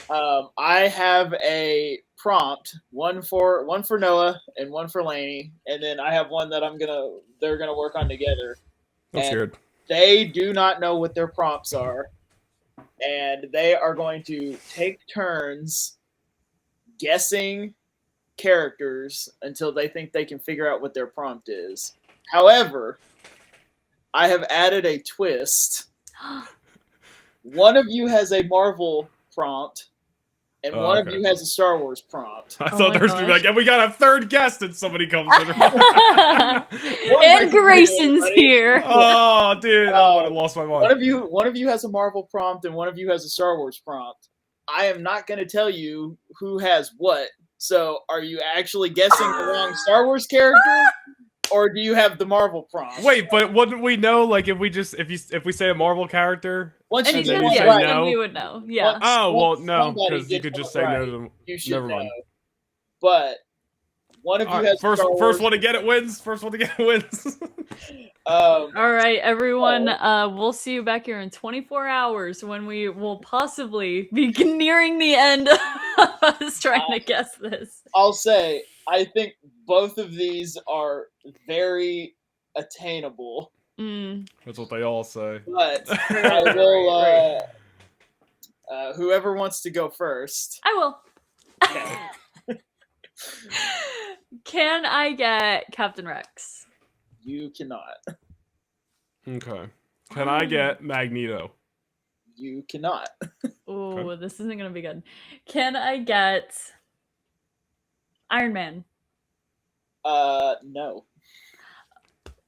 I have a prompt, one for Noah and one for Laney, and then I have one that they're gonna work on together. That's weird. They do not know what their prompts are, and they are going to take turns guessing characters until they think they can figure out what their prompt is. However, I have added a twist. One of you has a Marvel prompt, and one of you has a Star Wars prompt. I thought there was going to be like, and we got a third guest, and somebody comes in. And Grayson's here. Oh, dude, I would have lost my mind. One of you has a Marvel prompt, and one of you has a Star Wars prompt. I am not going to tell you who has what. So, are you actually guessing the wrong Star Wars character? Or do you have the Marvel prompt? Wait, but wouldn't we know? Like, if we say a Marvel character, once you say no, we would know. Yeah. No, because you could just say no to them. You should Never mind. Know. But one of you has first one to get it wins. First one to get it wins. All right, everyone. We'll see you back here in 24 hours when we will possibly be nearing the end of us trying to guess this. I'll say, I think both of these are very attainable. That's what they all say. But Right, I right, will. right. Whoever wants to go first. I will. Okay. Can I get Captain Rex? You cannot. Okay. Can I get Magneto? You cannot. Ooh, Okay. this isn't gonna be good. Can I get Iron Man? No.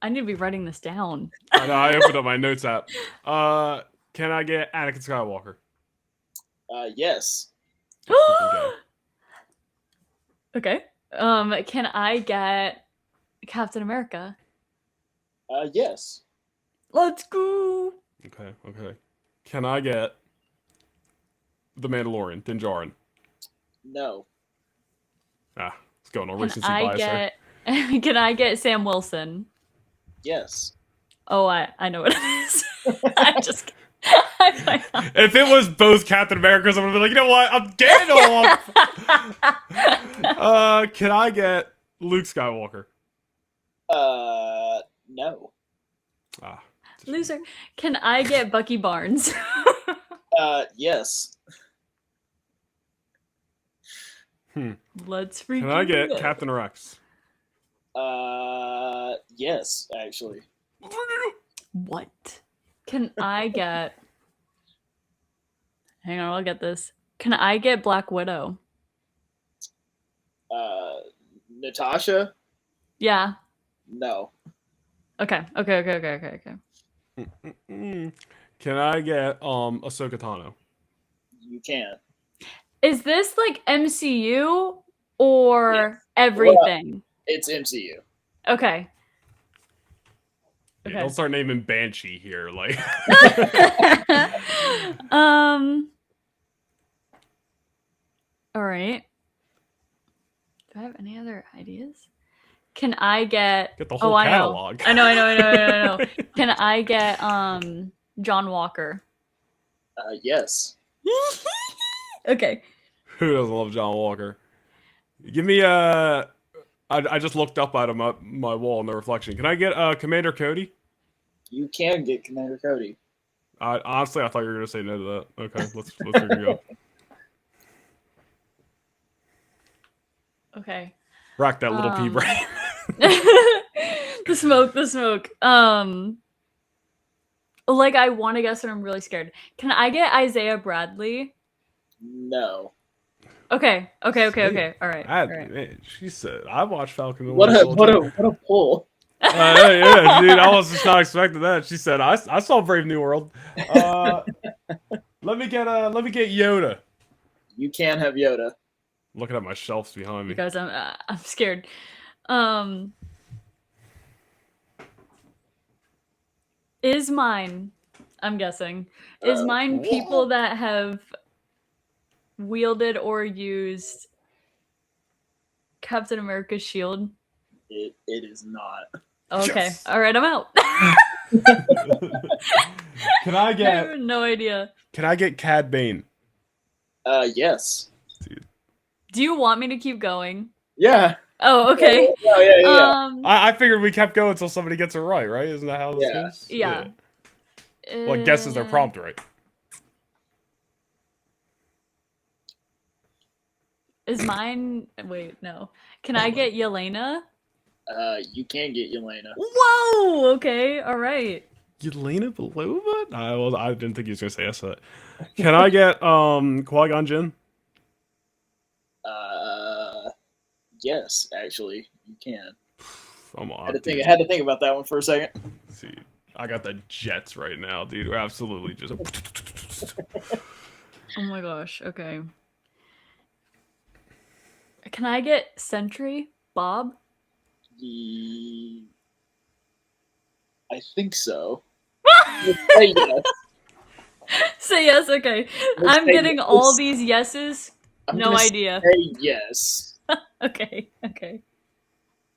I need to be writing this down. I know, I opened up my notes app. Can I get Anakin Skywalker? Yes. Okay. Can I get Captain America? Yes. Let's go. Okay. Can I get the Mandalorian, Din Djarin? No. It's going on Can recency I bias there. get? Can I get Sam Wilson? Yes. Oh, I know what it is. If it was both Captain Americas, I'm gonna be like, you know what? I'm getting off. Can I get Luke Skywalker? No. Loser. Can I get Bucky Barnes? Yes. Let's freaking Can I get go. Captain Rex? Yes, actually. What? Can I get? Hang on, I'll get this. Can I get Black Widow? Natasha? Yeah. No. Okay. Can I get Ahsoka Tano? You can. Is this like MCU or everything? It's MCU. Okay. Yeah, don't start naming Banshee here, like. All right. Do I have any other ideas? Can I get Get the whole catalog. I know. Can I get John Walker? Yes. Okay. Who doesn't love John Walker? Give me I just looked up at him at my wall in the reflection. Can I get Commander Cody? You can get Commander Cody. Honestly, I thought you were gonna say no to that. Okay, let's go. Okay. Rock that little pea brain. The smoke. Like, I want to guess, and I'm really scared. Can I get Isaiah Bradley? No. Okay. All right. Man, she said, I watched Falcon and What Winter a Soldier. pull. Yeah, dude, I was just not expecting that. She said, I saw Brave New World. Let me get Yoda. You can have Yoda. Looking at my shelves behind me. You guys, I'm scared. Is mine? I'm guessing. Is mine people that have wielded or used Captain America's shield? It is not. Okay. Yes. All right, I'm out. Can I I get have no idea. Cad Bane? Yes. Dude. Do you want me to keep going? Yeah. Oh, okay. Yeah. I figured we kept going until somebody gets it right? Isn't that how this goes? Yeah. Well, guesses their prompt right. Is mine? Wait, no. Can I get Yelena? You can get Yelena. Whoa. Okay. All right. Yelena Belova? I didn't think he was gonna say yes to that. Can I get Qui-Gon Jinn? Yes, actually, you can. Come on. I had to think about that one for a second. See, I got the jets right now, dude. We're absolutely just. Oh my gosh. Okay. Can I get Sentry Bob? I think so. Say yes. Say yes. Okay. I'm getting all these yeses. No idea. Say yes. Okay.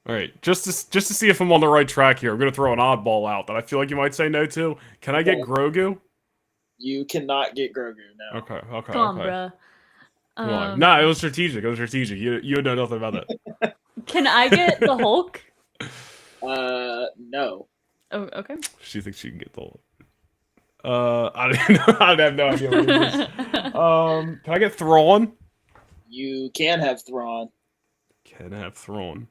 All right, just to see if I'm on the right track here, I'm gonna throw an oddball out that I feel like you might say no to. Can I get Grogu? You cannot get Grogu now. Okay. Come on, bruh. Nah, it was strategic. You know nothing about that. Can I get the Hulk? No. Oh, okay. She thinks she can get the Hulk. I don't know. I have no idea what it is. Can I get Thrawn? You can have Thrawn. Can I have Thrawn?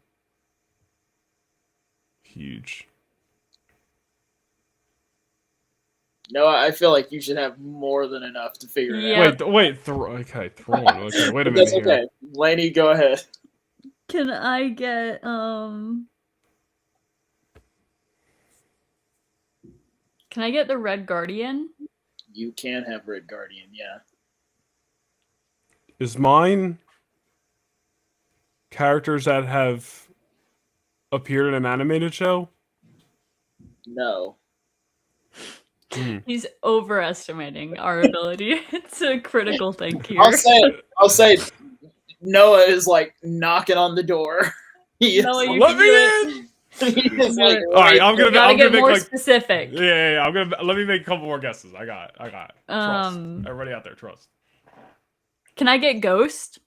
Huge. No, I feel like you should have more than enough to figure it out. Wait. Okay, Thrawn. Okay, wait a minute That's here. okay. Laney, go ahead. Can I get Can I get the Red Guardian? You can have Red Guardian, yeah. Is mine characters that have appeared in an animated show? No. He's overestimating our ability to critical think here. I'll say Noah is like knocking on the door. Noah, you Let can me do it. in! He's like, All right, I'm gonna get make more like specific. yeah. Let me make a couple more guesses. I got it. Trust. Everybody out there, trust. Can I get Ghost?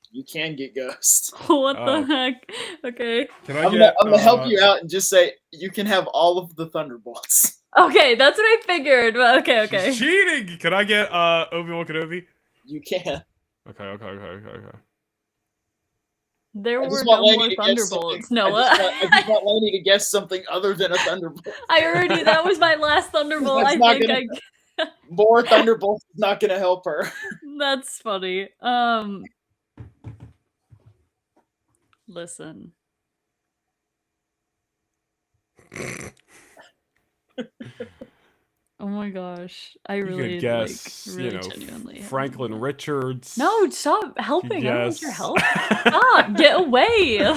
You can get Ghost. What the heck? Okay. Can I'm gonna help you out and just say you can have all of the Thunderbolts. Okay, that's what I figured. But okay. She's cheating. Can I get Obi-Wan Kenobi? You can. Okay. There were no more Thunderbolts, Noah. I just want Laney to guess something other than a Thunderbolt. that was my last Thunderbolt. More Thunderbolts is not gonna help her. That's funny. Listen. Oh my gosh. I really could guess, really genuinely. Franklin Richards. No, stop helping. I don't want your Yes. help. Stop. Get away.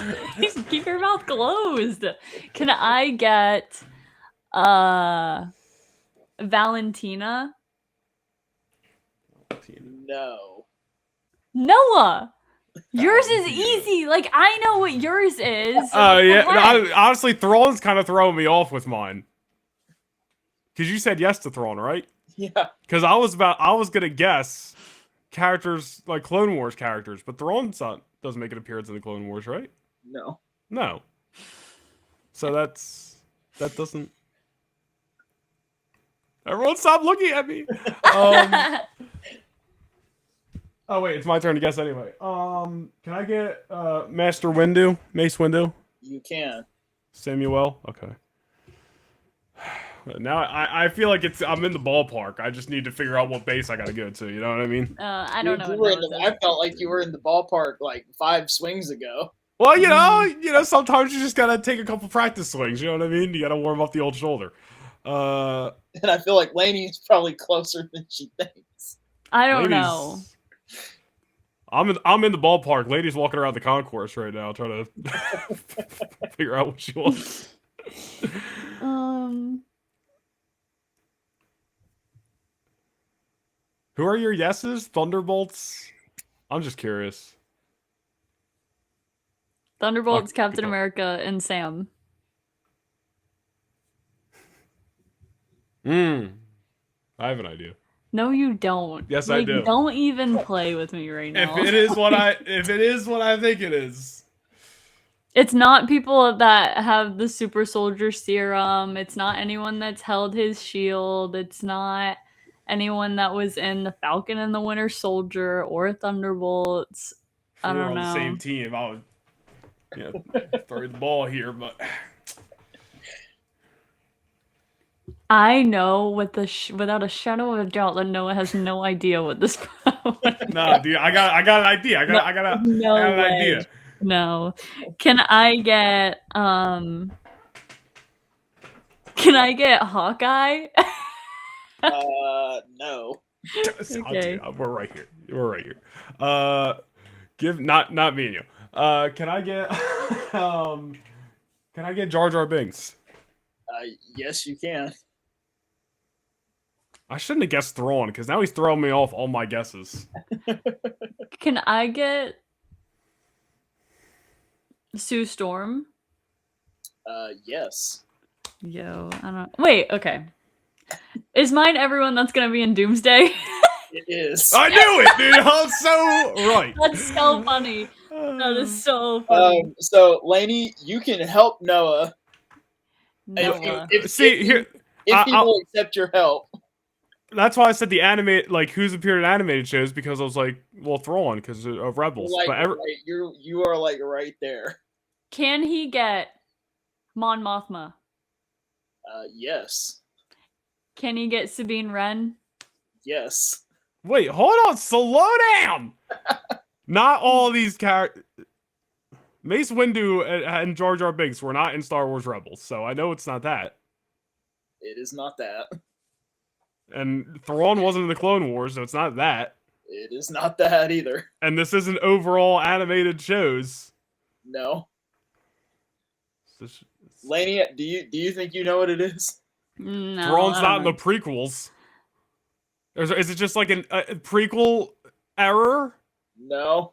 Keep your mouth closed. Can I get Valentina? No. Noah. Yours is easy. Like, I know what yours is. Oh yeah. Honestly, Thrawn's kind of throwing me off with mine. Because you said yes to Thrawn, right? Yeah. Because I was gonna guess characters like Clone Wars characters, but Thrawn doesn't make an appearance in the Clone Wars, right? No. So that doesn't. Everyone, stop looking at me. Oh wait, it's my turn to guess anyway. Can I get Master Windu, Mace Windu? You can. Samuel. Okay. Now I feel like I'm in the ballpark. I just need to figure out what base I gotta go to. You know what I mean? I don't know. I felt like you were in the ballpark like 5 swings ago. Well, you know, sometimes you just gotta take a couple practice swings. You know what I mean? You gotta warm up the old shoulder. And I feel like Laney's probably closer than she thinks. I don't know. I'm in the ballpark. Lady's walking around the concourse right now, trying to figure out what she wants. Who are your yeses? Thunderbolts? I'm just curious. Thunderbolts, Captain America, and Sam. I have an idea. No, you don't. Yes, I do. Don't even play with me right now. If it is what I think it is. It's not people that have the super soldier serum. It's not anyone that's held his shield. It's not anyone that was in the Falcon and the Winter Soldier or Thunderbolts. I don't know. On the same team, I would throw the ball here, but I know without a shadow of a doubt that Noah has no idea what this. No, dude, I got an idea. I got an idea. No. Can I get Hawkeye? No. Okay. We're right here. Give not me and you. Can I get Jar Jar Binks? Yes, you can. I shouldn't have guessed Thrawn because now he's throwing me off all my guesses. Can I get Sue Storm? Yes. Yo, I don't. Wait, okay. Is mine everyone that's gonna be in Doomsday? It is. I knew it, dude. I'm so right. That's so funny. That is so funny. So Laney, you can help Noah. Noah. If he will accept your help. That's why I said the animate, like, who's appeared in animated shows, because I was like, well, Thrawn, because of Rebels. Like, but you are like right there. Can he get Mon Mothma? Yes. Can he get Sabine Wren? Yes. Wait, hold on, slow down! Not all these characters... Mace Windu and Jar Jar Binks were not in Star Wars Rebels, so I know it's not that. It is not that. And Thrawn wasn't in the Clone Wars, so it's not that. It is not that either. And this isn't overall animated shows. No. Laney, do you think you know what it is? No. Thrawn's not in the prequels. Is it just like a prequel error? No.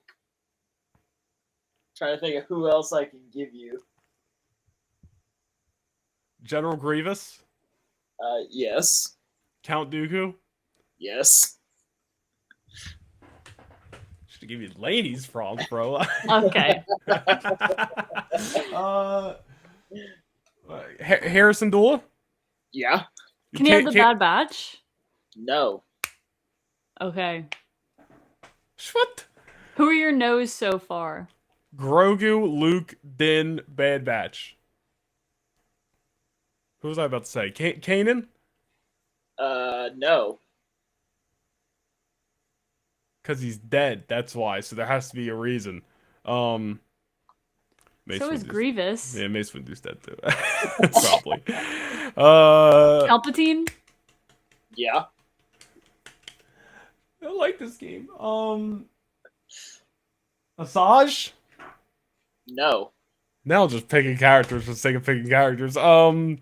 Trying to think of who else I can give you. General Grievous? Yes. Count Dooku? Yes. Should give you Laney's frogs, bro. Okay. Harrison Dula? Yeah. Can he have the Bad Batch? No. Okay. What? Who are your no's so far? Grogu, Luke, Din, Bad Batch. Who was I about to say? Kanan? No. Because he's dead, that's why. So there has to be a reason. Mace So is Grievous. Yeah, Mace Windu's dead too. Probably. Palpatine? Yeah. I like this game. Asajj? No. Now just picking characters for the sake of picking characters. Who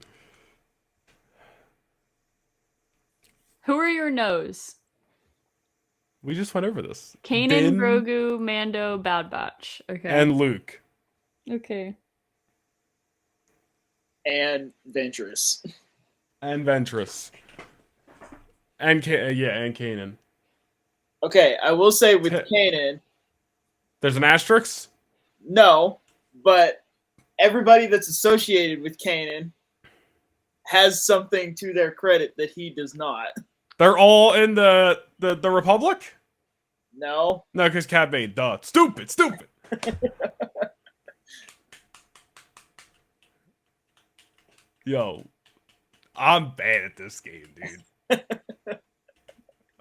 are your no's? We just went over this. Kanan, Din, Grogu, Mando, Bad Batch. Okay. and Luke. Okay. And Ventress. And Ventress. And and Kanan. Okay, I will say with Kanan, There's an asterisk? no, but everybody that's associated with Kanan has something to their credit that he does not. They're all in the Republic? No. No, because Cad Bane, duh. Stupid! Yo, I'm bad at this game, dude.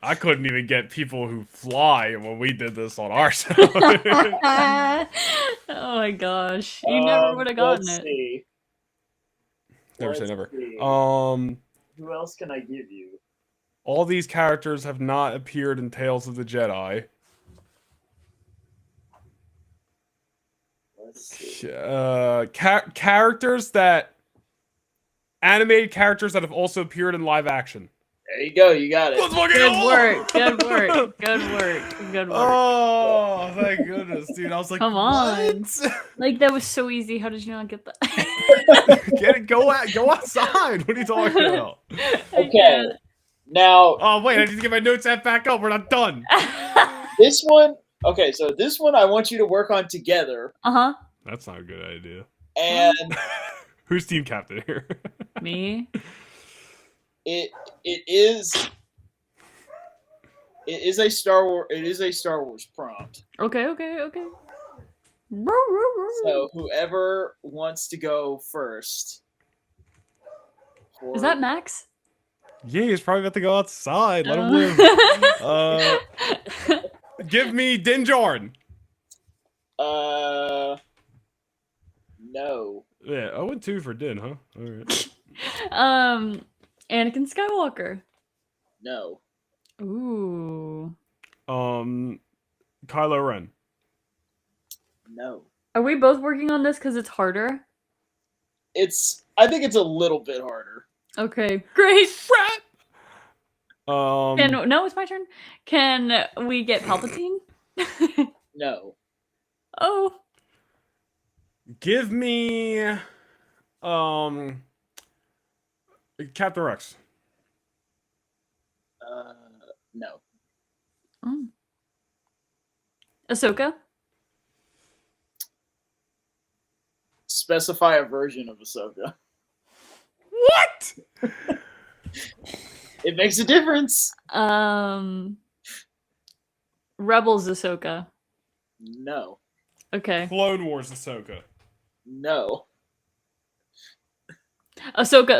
I couldn't even get people who fly when we did this on our show. Oh my gosh. You never would have gotten it. See. Never say never. See. Who else can I give you? All these characters have not appeared in Tales of the Jedi. Let's see. Characters that... Animated characters that have also appeared in live action. There you go. You got it. Good work. Good work. Good work. Good work. Oh, thank goodness, dude. I was like, Come on. what? Like, that was so easy. How did you not get that? Get it, go outside. What are you talking about? Okay. Now. Oh, wait. I need to get my notes app back up. We're not done. This one. Okay, so this one I want you to work on together. Uh-huh. That's not a good idea. And who's team captain here? Me? It is a Star Wars prompt. Okay. So whoever wants to go first. Is that Max? Yeah, he's probably about to go outside. Let him live. Give me Din Djarin. No. Yeah, 0-2 for Din, huh? All right. Anakin Skywalker. No. Ooh. Kylo Ren. No. Are we both working on this because it's harder? I think it's a little bit harder. Okay, great. No, it's my turn. Can we get Palpatine? No. Oh. Give me Captain Rex. No. Ahsoka? Specify a version of Ahsoka. What? It makes a difference. Rebels Ahsoka. No. Okay. Clone Wars Ahsoka. No. Ahsoka.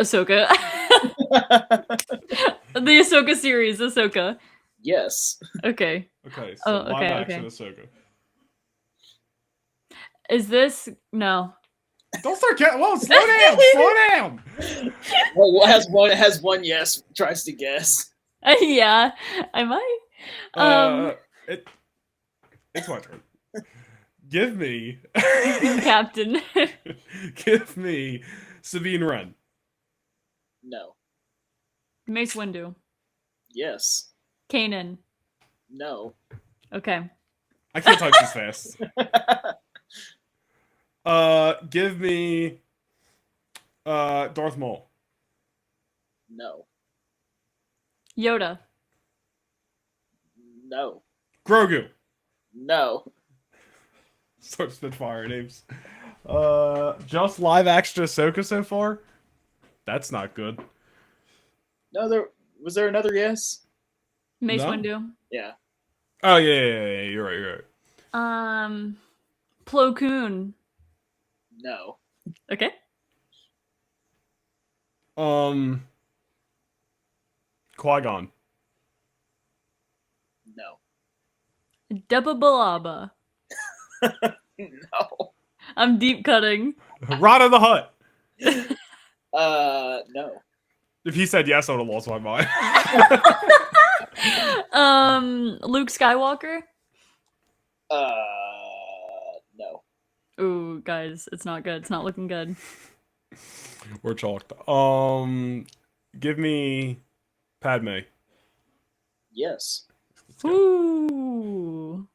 The Ahsoka series, Ahsoka. Yes. Okay. Okay, so live action Ahsoka. Is this no? Don't start getting. Whoa, slow down! Slow down! Well, has one yes, tries to guess. Yeah, I might. It's my turn. Give me Captain. Give me Sabine Wren. No. Mace Windu. Yes. Kanan. No. Okay. I can't type this fast. Give me Darth Maul. No. Yoda. No. Grogu. No. Start spitfire names. Just live action Ahsoka so far? That's not good. No, was there another yes? Mace No? Windu. Yeah. Oh yeah. You're right. Plo Koon. No. Okay. Qui-Gon. No. Debba Balaba. No. I'm deep cutting. Rod of the Hutt. No. If he said yes, I would have lost my mind. Luke Skywalker. No. Ooh, guys, it's not good. It's not looking good. We're chalked. Give me Padme. Yes. Ooh.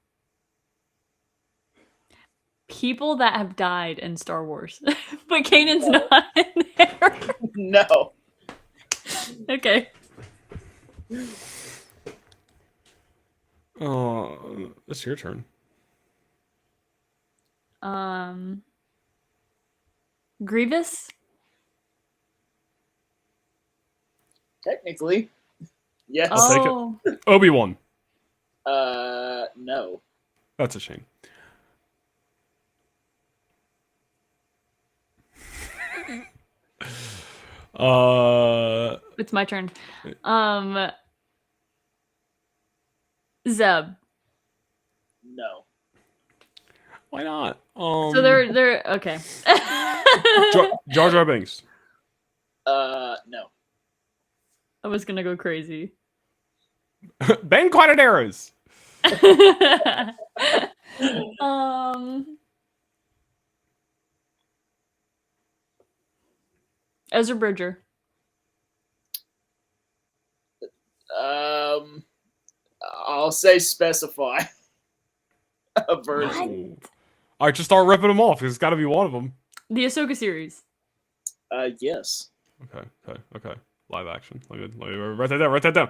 People that have died in Star Wars. But Kanan's not in there. No. Okay. It's your turn. Grievous? Technically. Yes. I'll take it. Obi-Wan. No. That's a shame. It's my turn. Zeb. No. Why not? So they're okay. Jar Jar Binks. No. I was gonna go crazy. Ben Quadraderos. Ezra Bridger. I'll say specify a version. All right, just start ripping them off. It's got to be one of them. The Ahsoka series. Yes. Okay. Live action. Let me write that down.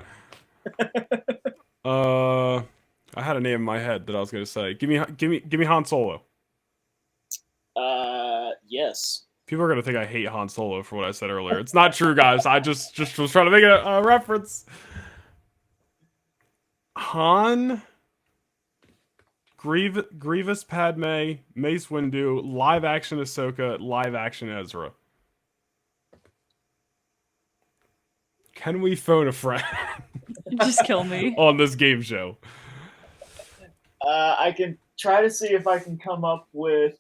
I had a name in my head that I was gonna say. Give me Han Solo. Yes. People are gonna think I hate Han Solo for what I said earlier. It's not true, guys. I just was trying to make a reference. Han, Grievous Padme, Mace Windu, live action Ahsoka, live action Ezra. Can we phone a friend? Just kill me. On this game show. I can try to see if I can come up with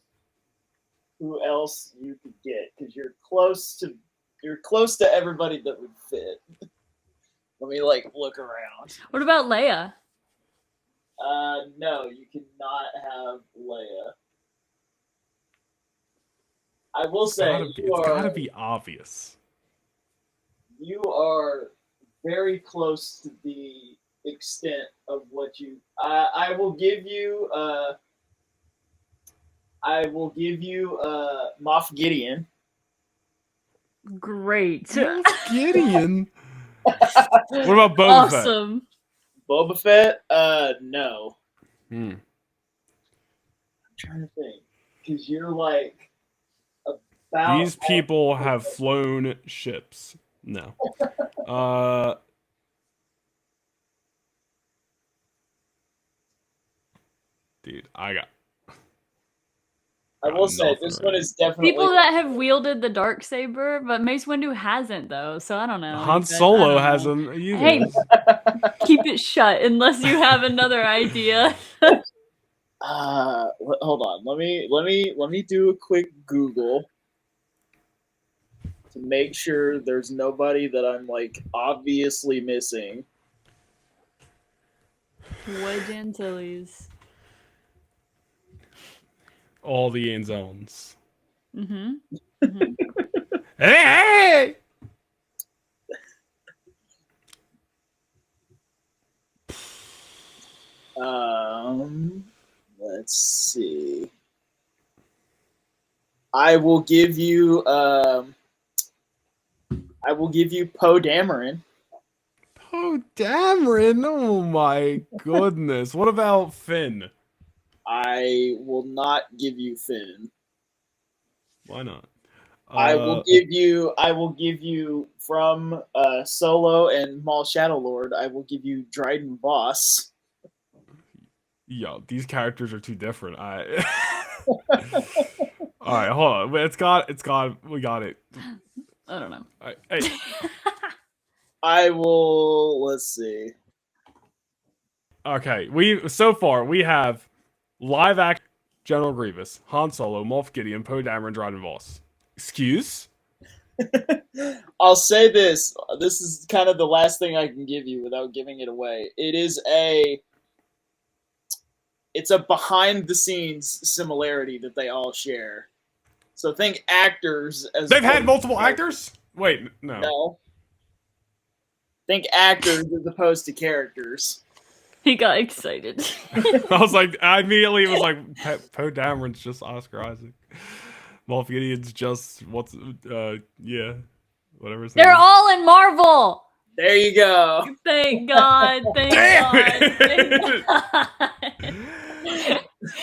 who else you could get, because you're close to everybody that would fit. Let me look around. What about Leia? No, you cannot have Leia. I will say It's gotta be obvious. You are very close to the extent of what you. I will give you. Moff Gideon. Great. Moff Gideon. What about Boba Fett? Awesome. Boba Fett? No. I'm trying to think, because you're like a These people have flown ships. No. Dude, I will say this one is definitely people that have wielded the Darksaber, but Mace Windu hasn't though, so I don't know. Han Solo hasn't either. Hey, keep it shut unless you have another idea. Hold on. Let me do a quick Google to make sure there's nobody that I'm like obviously missing. Wedge Antilles. All the end zones. Mm-hmm. Hey! Let's see. I will give you Poe Dameron. Poe Dameron? Oh my goodness. What about Finn? I will not give you Finn. Why not? I will give you from Solo and Maul Shadowlord, I will give you Dryden Voss. Yo, these characters are too different. Alright, hold on. We got it. I don't know. Hey. I will, let's see. Okay, we have live action General Grievous, Han Solo, Moff Gideon, Poe Dameron, Dryden Voss. Excuse? I'll say this. This is kind of the last thing I can give you without giving it away. It's a behind the scenes similarity that they all share. So think actors as they've had multiple actors? Wait, no. No. Think actors as opposed to characters. He got excited. I immediately was like, Poe Dameron's just Oscar Isaac. Moff Gideon's just whatever his name They're is. all in Marvel. There you go. Thank God. Thank God.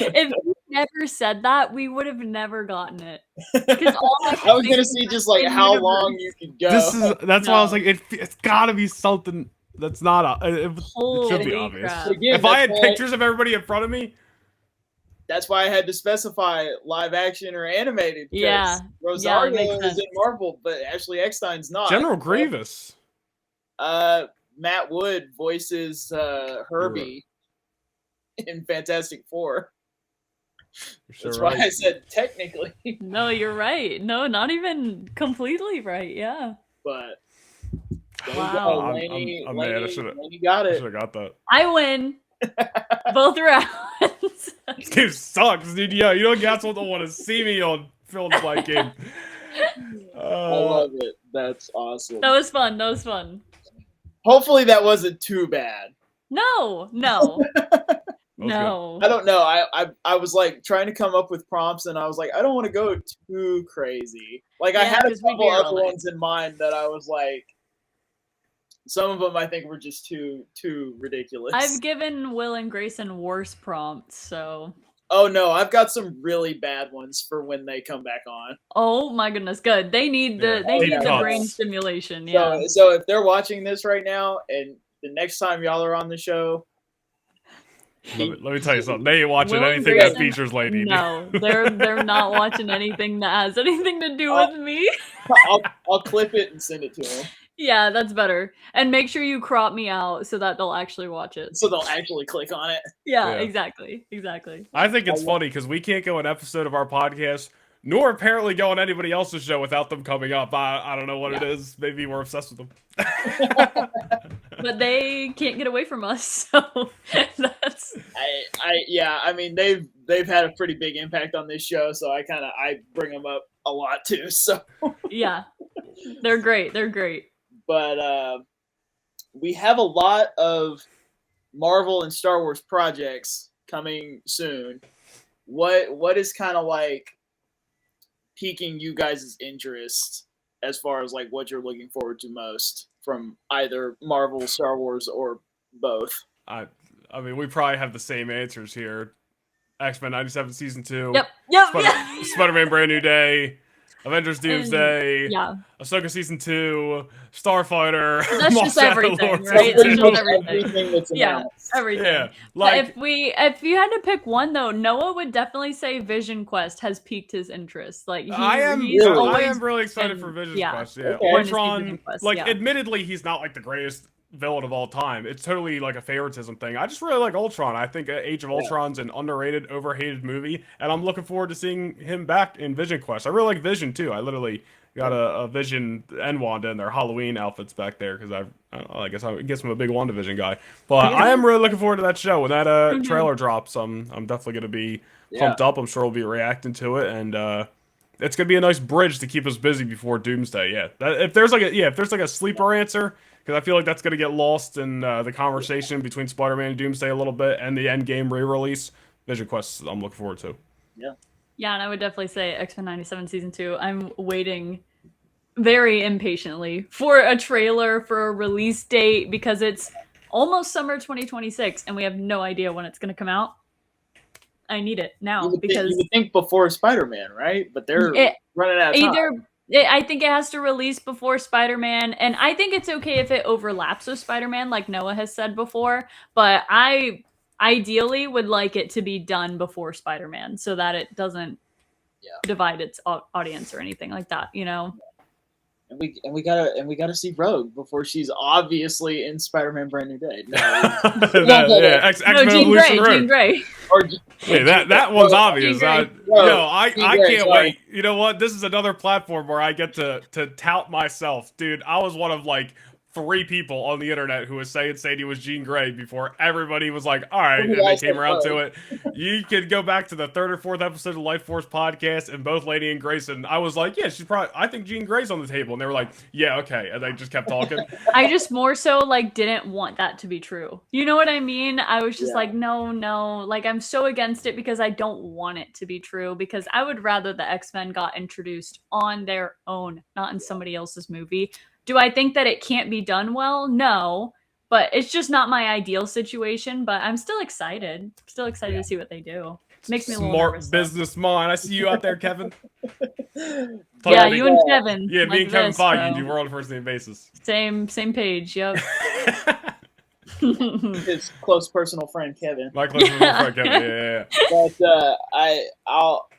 If you never said that, we would have never gotten it. I was gonna see just like how long you could go. That's why I was like, it's gotta be something that's not it should be obvious. Again, if I had pictures of everybody in front of me, that's why I had to specify live action or animated. Yeah, Rosario is in Marvel, but Ashley Eckstein's not. General Grievous. Matt Wood voices Herbie in Fantastic Four. That's why I said technically. No, you're right. No, not even completely right. Yeah. But wow, I'm mad. I should have got it. I should have got that. I win both rounds. This game sucks, dude. Yeah, you guys don't want to see me on Phil and Black Game. I love it. That's awesome. That was fun. Hopefully that wasn't too bad. No. No. I don't know. I was like trying to come up with prompts, and I was like, I don't want to go too crazy. Like I had a couple other ones in mind that I was like, some of them I think were just too ridiculous. I've given Will and Grayson worse prompts, so. Oh no, I've got some really bad ones for when they come back on. Oh my goodness, good. They need the brain stimulation. Yeah. So if they're watching this right now, and the next time y'all are on the show. Let me tell you something. They ain't watching anything that features Lady. No, they're not watching anything that has anything to do with me. I'll clip it and send it to them. Yeah, that's better. And make sure you crop me out so that they'll actually watch it. So they'll actually click on it. Yeah. Exactly. I think it's funny because we can't go an episode of our podcast, nor apparently go on anybody else's show without them coming up. I don't know what it is. Maybe we're obsessed with them. But they can't get away from us, so that's. I mean they've had a pretty big impact on this show, so I bring them up a lot too. So yeah, they're great. They're great. But we have a lot of Marvel and Star Wars projects coming soon. What is kind of like piquing you guys' interest as far as like what you're looking forward to most from either Marvel, Star Wars, or both? I mean, we probably have the same answers here. X-Men 97 Season 2. Yep. Spider-Man Brand New Day. Avengers Doomsday, yeah, Ahsoka Season 2, Starfighter, that's just everything, Lord right? Season That's 2. just everything. that's Yeah, announced. everything. Yeah, But like if you had to pick one though, Noah would definitely say Vision Quest has piqued his interest. Like he's Really? always I am really excited for been, Vision's Quest. Yeah, Okay. wanting to see Ultron. Vision Quest. Like, Yeah. admittedly, he's not like the greatest villain of all time. It's totally like a favoritism thing. I just really like Ultron. I think Age of Ultron's an underrated, overhated movie, and I'm looking forward to seeing him back in Vision Quest. I really like Vision too. I literally got a Vision and Wanda in their Halloween outfits back there because I don't know, I guess I'm a big WandaVision guy. But I am really looking forward to that show. When that trailer drops, I'm definitely gonna be pumped up. I'm sure we'll be reacting to it, and it's gonna be a nice bridge to keep us busy before Doomsday. Yeah, if there's like a sleeper answer, because I feel like that's gonna get lost in the conversation between Spider-Man and Doomsday a little bit, and the Endgame re-release. Vision Quest, I'm looking forward to. Yeah. Yeah, and I would definitely say X-Men 97 Season 2. I'm waiting very impatiently for a trailer, for a release date, because it's almost summer 2026, and we have no idea when it's going to come out. I need it now, because you would think before Spider-Man, right? But they're running out of time. I think it has to release before Spider-Man, and I think it's okay if it overlaps with Spider-Man, like Noah has said before, but I ideally would like it to be done before Spider-Man so that it doesn't divide its audience or anything like that, you know? And we gotta see Rogue before she's obviously in Spider-Man Brand New Day. No, X-Men Evolution Rogue. Jean Grey. That one's obvious. Jean I can't sorry. wait. You know what? This is another platform where I get to tout myself. Dude, I was one of like 3 people on the internet who was saying Sadie was Jean Grey before everybody was like, all right, and they came around to it. You could go back to the 3rd or 4th episode of Lightforce Podcast, and both Laney and Grayson, I was like, yeah, I think Jean Grey's on the table. And they were like, yeah, okay. And they just kept talking. I just more so like didn't want that to be true. You know what I mean? I was just like, no. Like, I'm so against it because I don't want it to be true, because I would rather the X-Men got introduced on their own, not in somebody else's movie. Do I think that it can't be done well? No, but it's just not my ideal situation, but I'm still excited. To see what they do. Makes me a little nervous. Smart business mind. I see you out there, Kevin. Yeah, you and Kevin. Yeah, me and Kevin Feige, we're on a first name basis. Same page, yep. His close personal friend Kevin. My close personal friend Kevin, yeah. But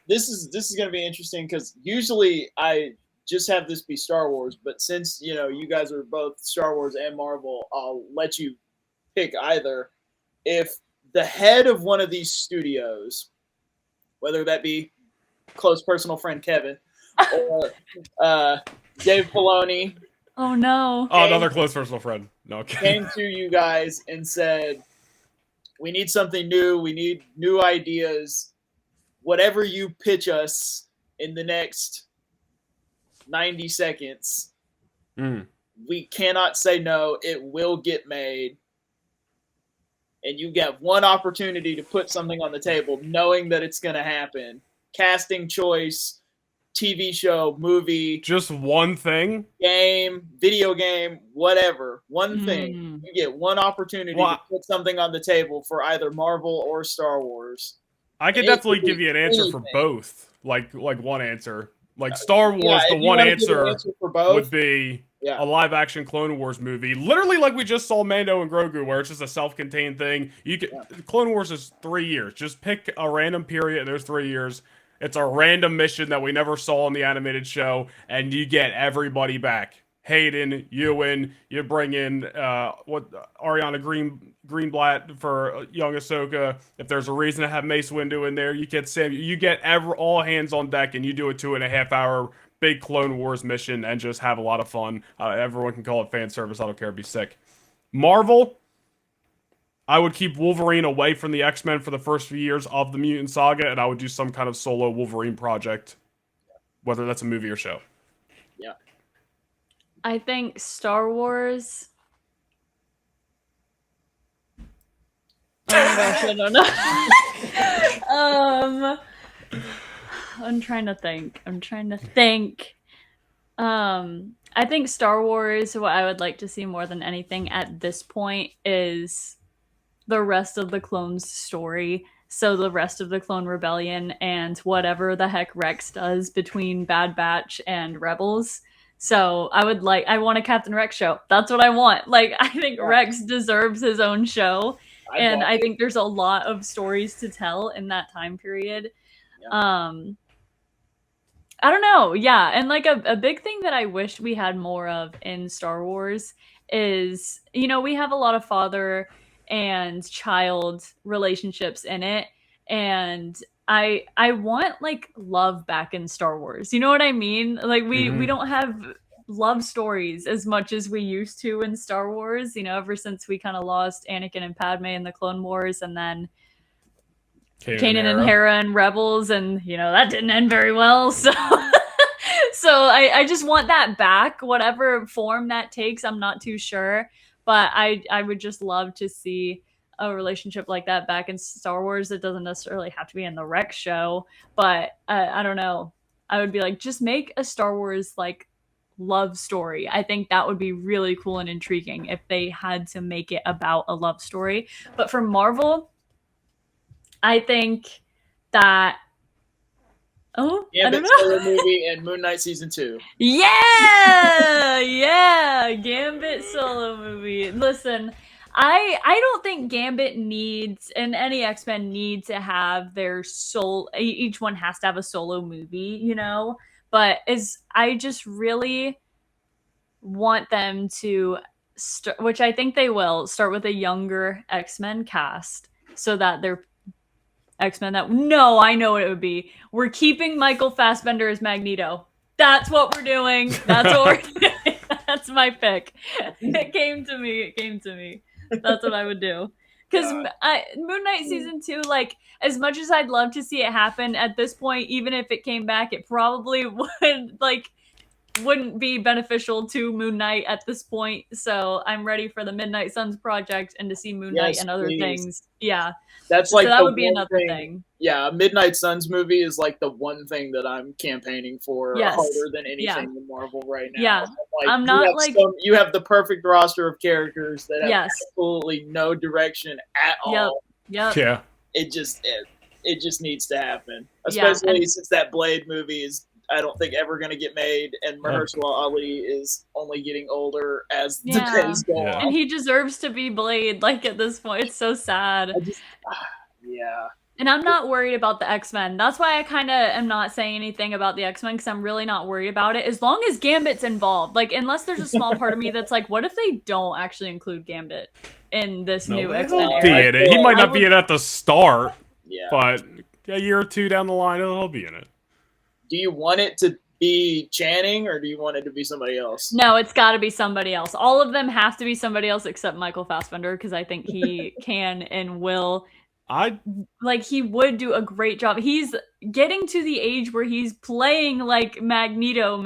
this is gonna be interesting because usually I just have this be Star Wars, but since you guys are both Star Wars and Marvel, I'll let you pick either. If the head of one of these studios, whether that be close personal friend Kevin or Dave Filoni, oh no, another close personal friend, came to you guys and said, "We need something new. We need new ideas. Whatever you pitch us in the next 90 seconds, we cannot say no. It will get made. And you get one opportunity to put something on the table, knowing that it's going to happen. Casting choice, TV show, movie. Just one thing? Game, video game, whatever. One thing. You get one opportunity to put something on the table for either Marvel or Star Wars. I could definitely give you an answer for both. Like one answer. Like Star Wars, the one answer would be a live-action Clone Wars movie. Literally like we just saw Mando and Grogu, where it's just a self-contained thing. Clone Wars is 3 years. Just pick a random period, and there's 3 years. It's a random mission that we never saw in the animated show, and you get everybody back. Hayden, Ewan, you bring in Ariana Greenblatt for young Ahsoka. If there's a reason to have Mace Windu in there, you get Sam. You get all hands on deck, and you do a 2.5-hour big Clone Wars mission and just have a lot of fun. Everyone can call it fan service. I don't care. It'd be sick. Marvel, I would keep Wolverine away from the X-Men for the first few years of the Mutant Saga, and I would do some kind of solo Wolverine project, whether that's a movie or show. Yeah. I think Star Wars. Oh my gosh, I don't know. I'm trying to think. I think Star Wars, what I would like to see more than anything at this point is the rest of the clones' story. So the rest of the Clone Rebellion and whatever the heck Rex does between Bad Batch and Rebels. So I want a Captain Rex show. That's what I want. Like, I think Rex deserves his own show. And I think there's a lot of stories to tell in that time period. Yeah. I don't know. Yeah. And like a big thing that I wish we had more of in Star Wars is, you know, we have a lot of father and child relationships in it. And I want like love back in Star Wars. You know what I mean? Like we don't have love stories as much as we used to in Star Wars, you know, ever since we kind of lost Anakin and Padme in the Clone Wars, and then Kanan and Hera and Rebels, and you know that didn't end very well. So I just want that back, whatever form that takes. I'm not too sure, but I would just love to see a relationship like that back in Star Wars. It doesn't necessarily have to be in the Rex show, but I don't know. I would be like, just make a Star Wars like love story. I think that would be really cool and intriguing if they had to make it about a love story. But for Marvel, I think that Gambit solo movie and Moon Knight season 2. Yeah, Gambit solo movie. Listen, I don't think Gambit needs, and any X-Men need to have their each one has to have a solo movie, you know? But I just really want them to which I think they will, start with a younger X-Men cast so that they're X-Men I know what it would be. We're keeping Michael Fassbender as Magneto. That's what we're doing. That's what we're doing. That's my pick. It came to me. That's what I would do. Because Moon Knight season 2, like, as much as I'd love to see it happen, at this point, even if it came back, it probably wouldn't be beneficial to Moon Knight at this point. So I'm ready for the Midnight Suns project and to see Moon Knight and other things. Yeah. That's like, so that would be another thing. Yeah, a Midnight Suns movie is like the one thing that I'm campaigning for harder than anything in Marvel right now. Yeah. Like, I'm not like you have the perfect roster of characters that have absolutely no direction at all. Yep. Yeah. It just needs to happen. Especially since that Blade movie is, I don't think, ever going to get made, and Mahershala Ali is only getting older as the days go on. And he deserves to be Blade, like, at this point. It's so sad. And I'm not worried about the X-Men. That's why I kind of am not saying anything about the X-Men, because I'm really not worried about it. As long as Gambit's involved. Like, unless there's a small part of me that's like, what if they don't actually include Gambit in this new X-Men era? He might not be in it at the start, but a year or two down the line, he'll be in it. Do you want it to be Channing, or do you want it to be somebody else? No, it's got to be somebody else. All of them have to be somebody else except Michael Fassbender, because I think he can and will. He would do a great job. He's getting to the age where he's playing like Magneto,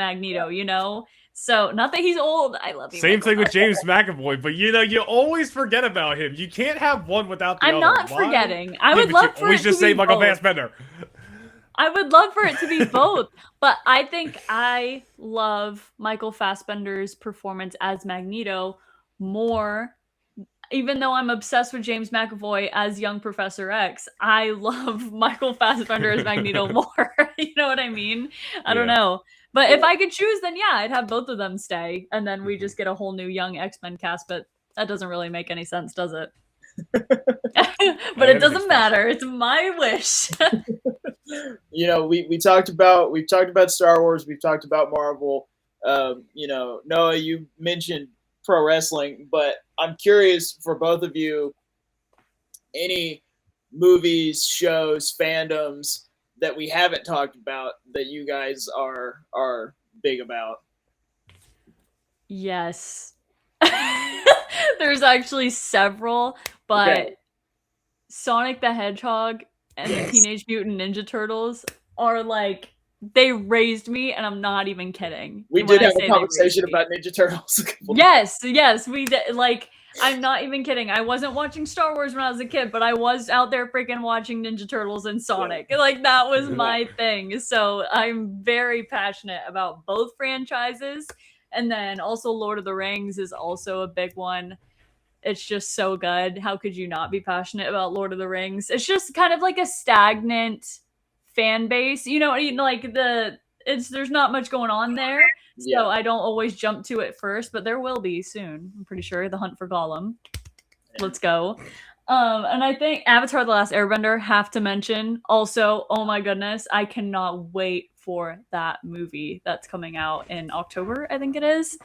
you know? So, not that he's old. I love you. Same thing with James McAvoy, but you know, you always forget about him. You can't have one without the other. I'm not forgetting. I would love for it to just say Michael Fassbender. I would love for it to be both, but I think I love Michael Fassbender's performance as Magneto more. Even though I'm obsessed with James McAvoy as young Professor X, I love Michael Fassbender as Magneto more. You know what I mean? I don't know. But if I could choose, then I'd have both of them stay. And then we just get a whole new young X-Men cast. But that doesn't really make any sense, does it? But it doesn't matter. It's my wish. You know, we've talked about Star Wars. We've talked about Marvel. You know, Noah, you mentioned pro wrestling, but I'm curious for both of you, any movies, shows, fandoms that we haven't talked about that you guys are big about? Yes. There's actually several, but Sonic the Hedgehog and the Teenage Mutant Ninja Turtles are like, they raised me, and I'm not even kidding. We did have a conversation about Ninja Turtles. Yes, we did. Like, I'm not even kidding. I wasn't watching Star Wars when I was a kid, but I was out there freaking watching Ninja Turtles and Sonic. Like, that was my thing. So I'm very passionate about both franchises. And then also Lord of the Rings is also a big one. It's just so good. How could you not be passionate about Lord of the Rings? It's just kind of like a stagnant fan base. Like there's not much going on there. So I don't always jump to it first, but there will be soon. I'm pretty sure. The Hunt for Gollum. Let's go. And I think Avatar: The Last Airbender, have to mention. Also, oh my goodness, I cannot wait for that movie that's coming out in October, I think it is.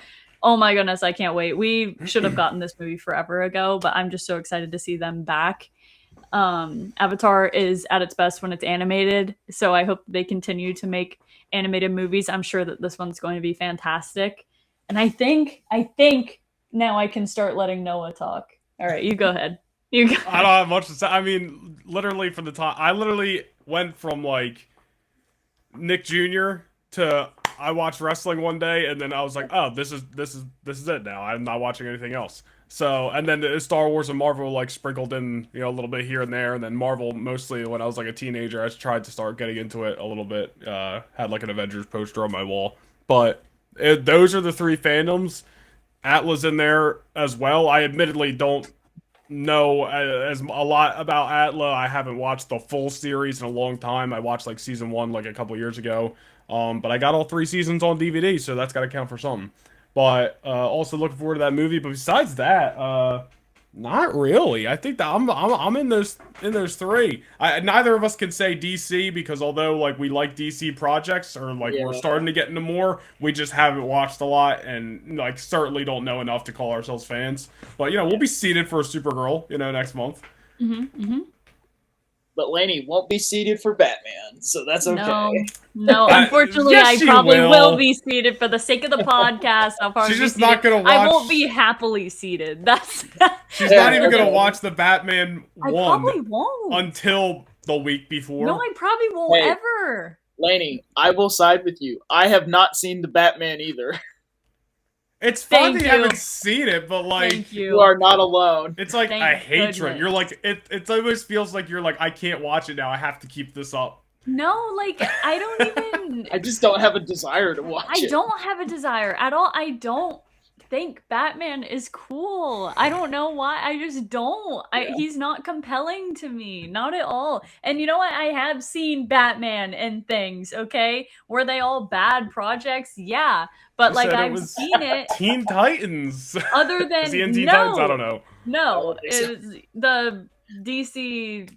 Oh my goodness, I can't wait. We should have gotten this movie forever ago, but I'm just so excited to see them back. Avatar is at its best when it's animated, so I hope they continue to make animated movies. I'm sure that this one's going to be fantastic. And I think now I can start letting Noah talk. All right, you go ahead. I don't have much to say. I mean, literally from the time I literally went from like Nick Jr. to I watched wrestling one day, and then I was like, oh, this is it now. I'm not watching anything else. So, and then Star Wars and Marvel like sprinkled in, a little bit here and there, and then Marvel mostly when I was like a teenager. I tried to start getting into it a little bit. Had like an Avengers poster on my wall, but those are the three fandoms. Atla's in there as well. I admittedly don't know as a lot about Atla. I haven't watched the full series in a long time. I watched like season 1 like a couple years ago. But I got all 3 seasons on DVD, so that's got to count for something. But also looking forward to that movie. But besides that, not really. I think that I'm in those 3. Neither of us can say DC because although like we like DC projects or like we're starting to get into more, we just haven't watched a lot and like certainly don't know enough to call ourselves fans. But we'll be seated for Supergirl, next month. But Laney won't be seated for Batman, so that's okay. No, unfortunately, yes, I probably will be seated for the sake of the podcast. I'll probably She's just not gonna watch. I won't be happily seated. She's not even gonna watch the Batman one. I probably won't until the week before. No, I probably won't ever. Laney, I will side with you. I have not seen the Batman either. It's fun that you haven't seen it, but like you are not alone. It's like a hatred. You're like it almost feels like you're like I can't watch it now. I have to keep this up. No, like I don't even I just don't have a desire to watch it. I don't have a desire at all. I don't think Batman is cool. I don't know why. I just don't. He's not compelling to me. Not at all. And you know what? I have seen Batman and things, okay? Were they all bad projects? Yeah. But like I've seen it. Teen Titans. Other than Is he in Teen Titans? I don't know. No. It's the DC,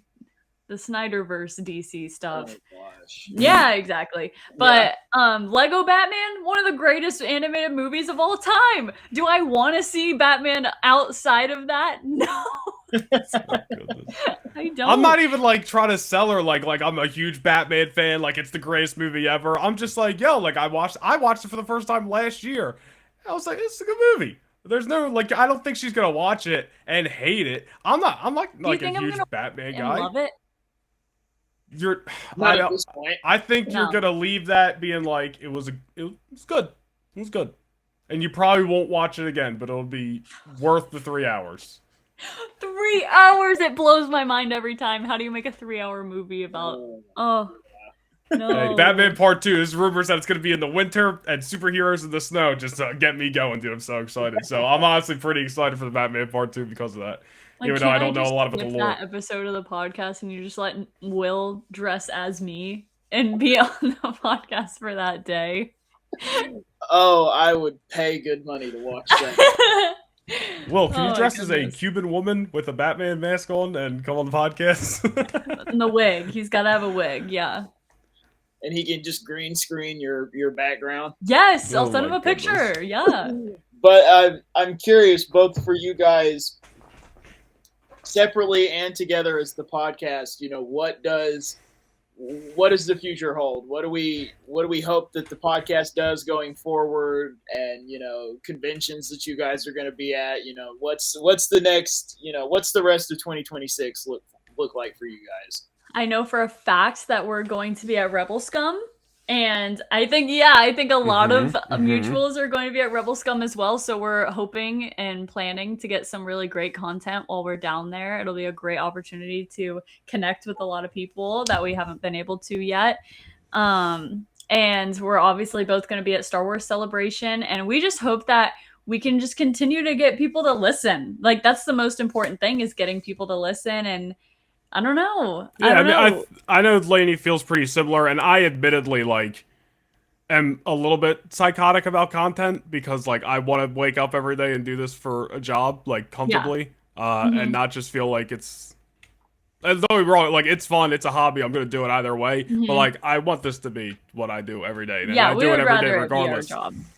the Snyderverse DC stuff. Oh gosh. Yeah, exactly. But Lego Batman, one of the greatest animated movies of all time. Do I want to see Batman outside of that? No. I don't. I'm not even like trying to sell her like I'm a huge Batman fan, like it's the greatest movie ever. I'm just like, like I watched it for the first time last year. I was like, it's a good movie. There's no like I don't think she's gonna watch it and hate it. I'm like a huge Batman guy. Love it. I think you're gonna leave that being like it was good. It was good. And you probably won't watch it again, but it'll be worth the 3 hours. 3 hours! It blows my mind every time. How do you make a 3-hour movie about no. Hey, Batman Part 2. There's rumors that it's gonna be in the winter and superheroes in the snow. Just to get me going, dude. I'm so excited. So I'm honestly pretty excited for the Batman Part 2 because of that. Like, even though I don't know a lot about the lore. That episode of the podcast, and you just let Will dress as me and be on the podcast for that day. Oh, I would pay good money to watch that. Will, can you dress as a Cuban woman with a Batman mask on and come on the podcast? And the wig. He's got to have a wig, yeah. And he can just green screen your background? Yes, I'll send him a picture, yeah. But I'm curious, both for you guys, separately and together as the podcast, what does the future hold? What do we hope that the podcast does going forward? And conventions that you guys are going to be at. What's the next? What's the rest of 2026 look like for you guys? I know for a fact that we're going to be at Rebel Scum. And I think a lot of mutuals are going to be at Rebel Scum as well. So we're hoping and planning to get some really great content while we're down there. It'll be a great opportunity to connect with a lot of people that we haven't been able to yet. And we're obviously both going to be at Star Wars Celebration. And we just hope that we can just continue to get people to listen. Like, that's the most important thing, is getting people to listen. And I don't know. Yeah, I know Laney feels pretty similar, and I admittedly am a little bit psychotic about content because like I want to wake up every day and do this for a job like comfortably, and not just feel like it's. Don't get me wrong, like it's fun, it's a hobby. I'm gonna do it either way, but like I want this to be what I do every day, and I do it every day regardless.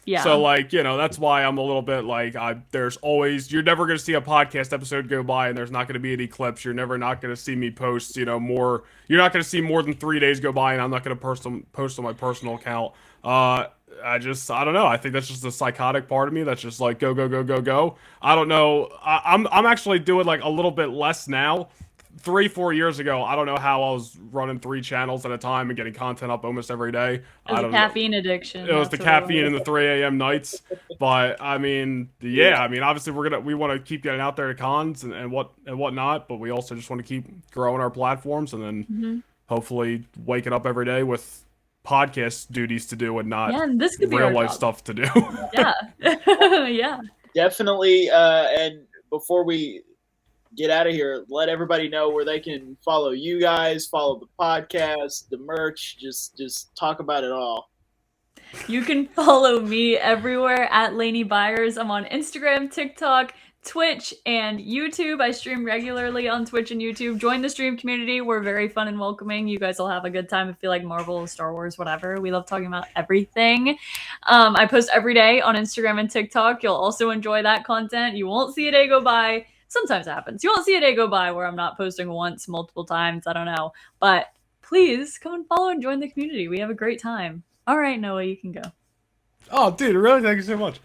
Yeah. So like that's why I'm a little bit like there's always, you're never gonna see a podcast episode go by and there's not gonna be any clips. You're not gonna see me post more. You're not gonna see more than 3 days go by and I'm not gonna post on my personal account. I don't know. I think that's just the psychotic part of me. That's just like go. I don't know. I'm actually doing like a little bit less now. 3-4 years ago, I don't know how I was running 3 channels at a time and getting content up almost every day. It was the caffeine addiction. It was the caffeine in the 3 a.m. nights. But I mean, obviously we want to keep getting out there to cons and whatnot, but we also just want to keep growing our platforms and then hopefully waking up every day with podcast duties to do and not this could be real life stuff to do. Yeah. Yeah. Definitely. And before we get out of here, let everybody know where they can follow you guys, follow the podcast, the merch, just talk about it all. You can follow me everywhere at Laney Byers. I'm on Instagram, TikTok, Twitch, and YouTube. I stream regularly on Twitch and YouTube. Join the stream community. We're very fun and welcoming. You guys will have a good time if you like Marvel, Star Wars, whatever. We love talking about everything. I post every day on Instagram and TikTok. You'll also enjoy that content. You won't see a day go by. Sometimes it happens. You won't see a day go by where I'm not posting once, multiple times. I don't know. But please come and follow and join the community. We have a great time. All right, Noah, you can go. Oh, dude, really? Thank you so much.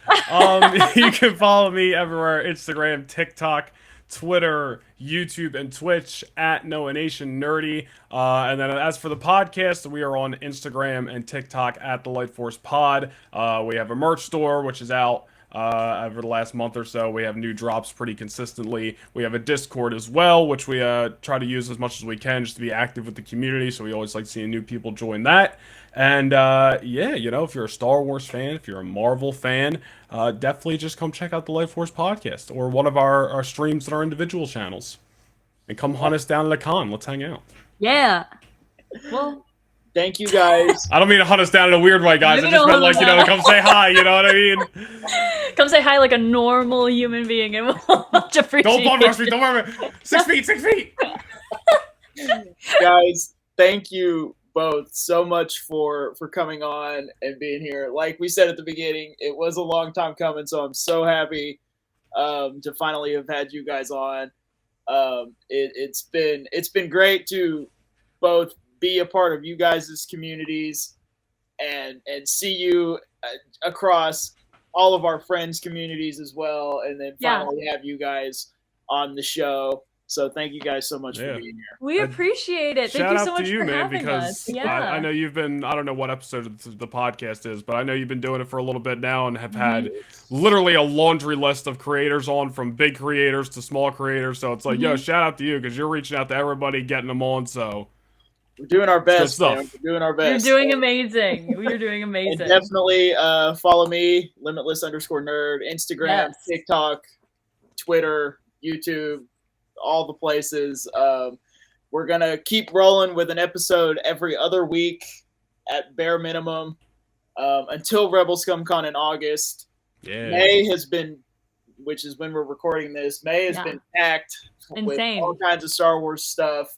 You can follow me everywhere: Instagram, TikTok, Twitter, YouTube, and Twitch at Noah Nation Nerdy. And then as for the podcast, we are on Instagram and TikTok at the Lightforce Pod. We have a merch store, which is out over the last month or so. We have new drops pretty consistently. We have a Discord as well, which we try to use as much as we can just to be active with the community. So we always like seeing new people join that. And if you're a Star Wars fan, if you're a Marvel fan, definitely just come check out the Lightforce Podcast or one of our streams on our individual channels. And come hunt us down at a con. Let's hang out. Yeah. Well, thank you guys. I don't mean to hunt us down in a weird way, guys. I just meant like, come say hi, you know what I mean? Come say hi like a normal human being and we'll much appreciate it. Don't bum rush me, don't worry. 6 feet. Guys, thank you both so much for coming on and being here. Like we said at the beginning, it was a long time coming, so I'm so happy to finally have had you guys on. It's been great to both be a part of you guys' communities and see you across all of our friends' communities as well, and then finally have you guys on the show. So thank you guys so much for being here. We appreciate it. Thank you so much for having us. Yeah. I know you've been, I don't know what episode of the podcast is, but I know you've been doing it for a little bit now and have had literally a laundry list of creators on, from big creators to small creators. So it's like, yo, shout out to you because you're reaching out to everybody, getting them on. So we're doing our best, man. We're doing our best. You're doing amazing. You're doing amazing. And definitely follow me, Limitless_nerd, Instagram, TikTok, Twitter, YouTube, all the places. We're gonna keep rolling with an episode every other week at bare minimum until Rebel ScumCon in August. May has been, which is when we're recording this, May has been packed with all kinds of Star Wars stuff.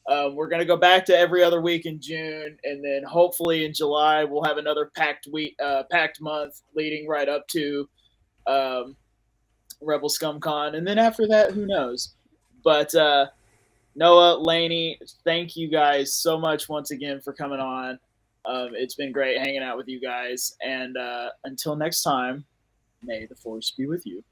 We're gonna go back to every other week in June, and then hopefully in July we'll have another packed month leading right up to Rebel ScumCon, and then after that, who knows? But Noah, Laney, thank you guys so much once again for coming on. It's been great hanging out with you guys. And until next time, may the Force be with you.